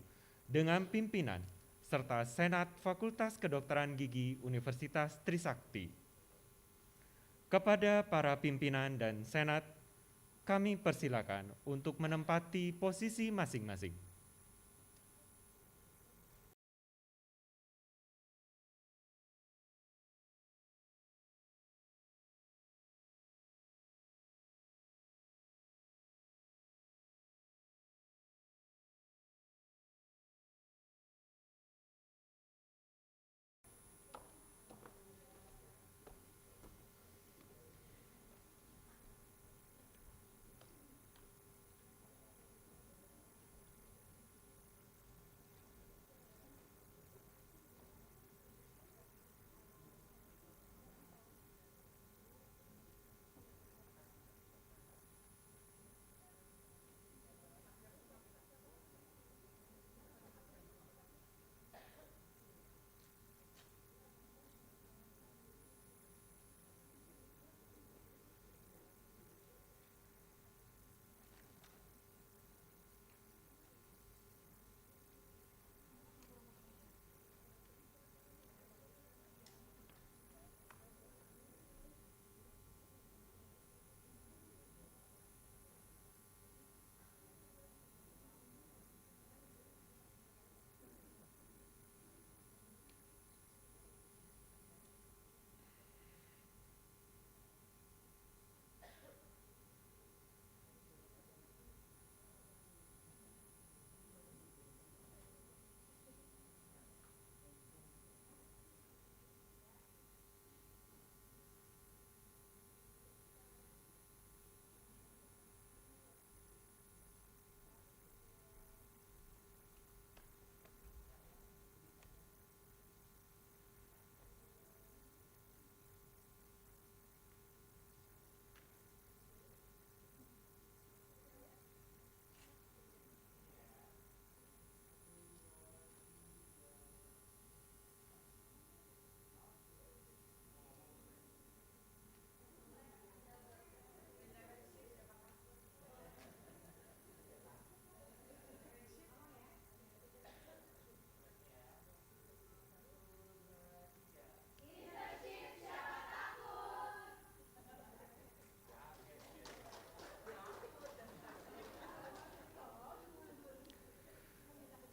dengan pimpinan serta Senat Fakultas Kedokteran Gigi Universitas Trisakti. Kepada para pimpinan dan Senat, kami persilakan untuk menempati posisi masing-masing.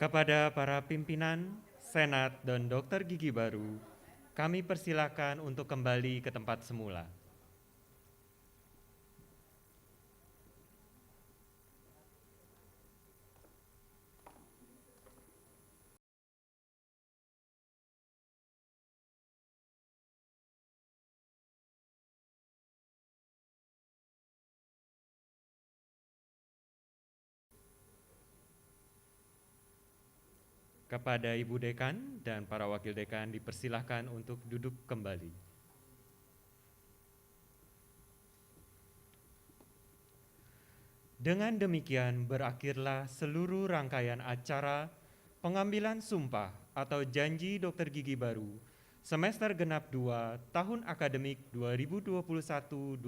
Kepada para pimpinan, senat, dan dokter gigi baru, kami persilakan untuk kembali ke tempat semula. Kepada Ibu Dekan dan para Wakil Dekan dipersilahkan untuk duduk kembali. Dengan demikian berakhirlah seluruh rangkaian acara pengambilan sumpah atau janji dokter gigi baru semester genap 2 tahun akademik 2021-2022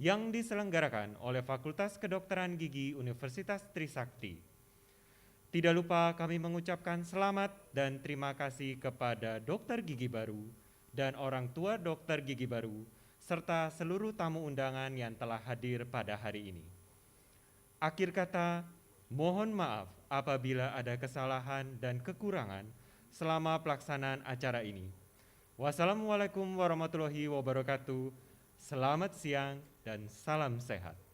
yang diselenggarakan oleh Fakultas Kedokteran Gigi Universitas Trisakti. Tidak lupa kami mengucapkan selamat dan terima kasih kepada dokter gigi baru dan orang tua dokter gigi baru, serta seluruh tamu undangan yang telah hadir pada hari ini. Akhir kata, mohon maaf apabila ada kesalahan dan kekurangan selama pelaksanaan acara ini. Wassalamualaikum warahmatullahi wabarakatuh. Selamat siang dan salam sehat.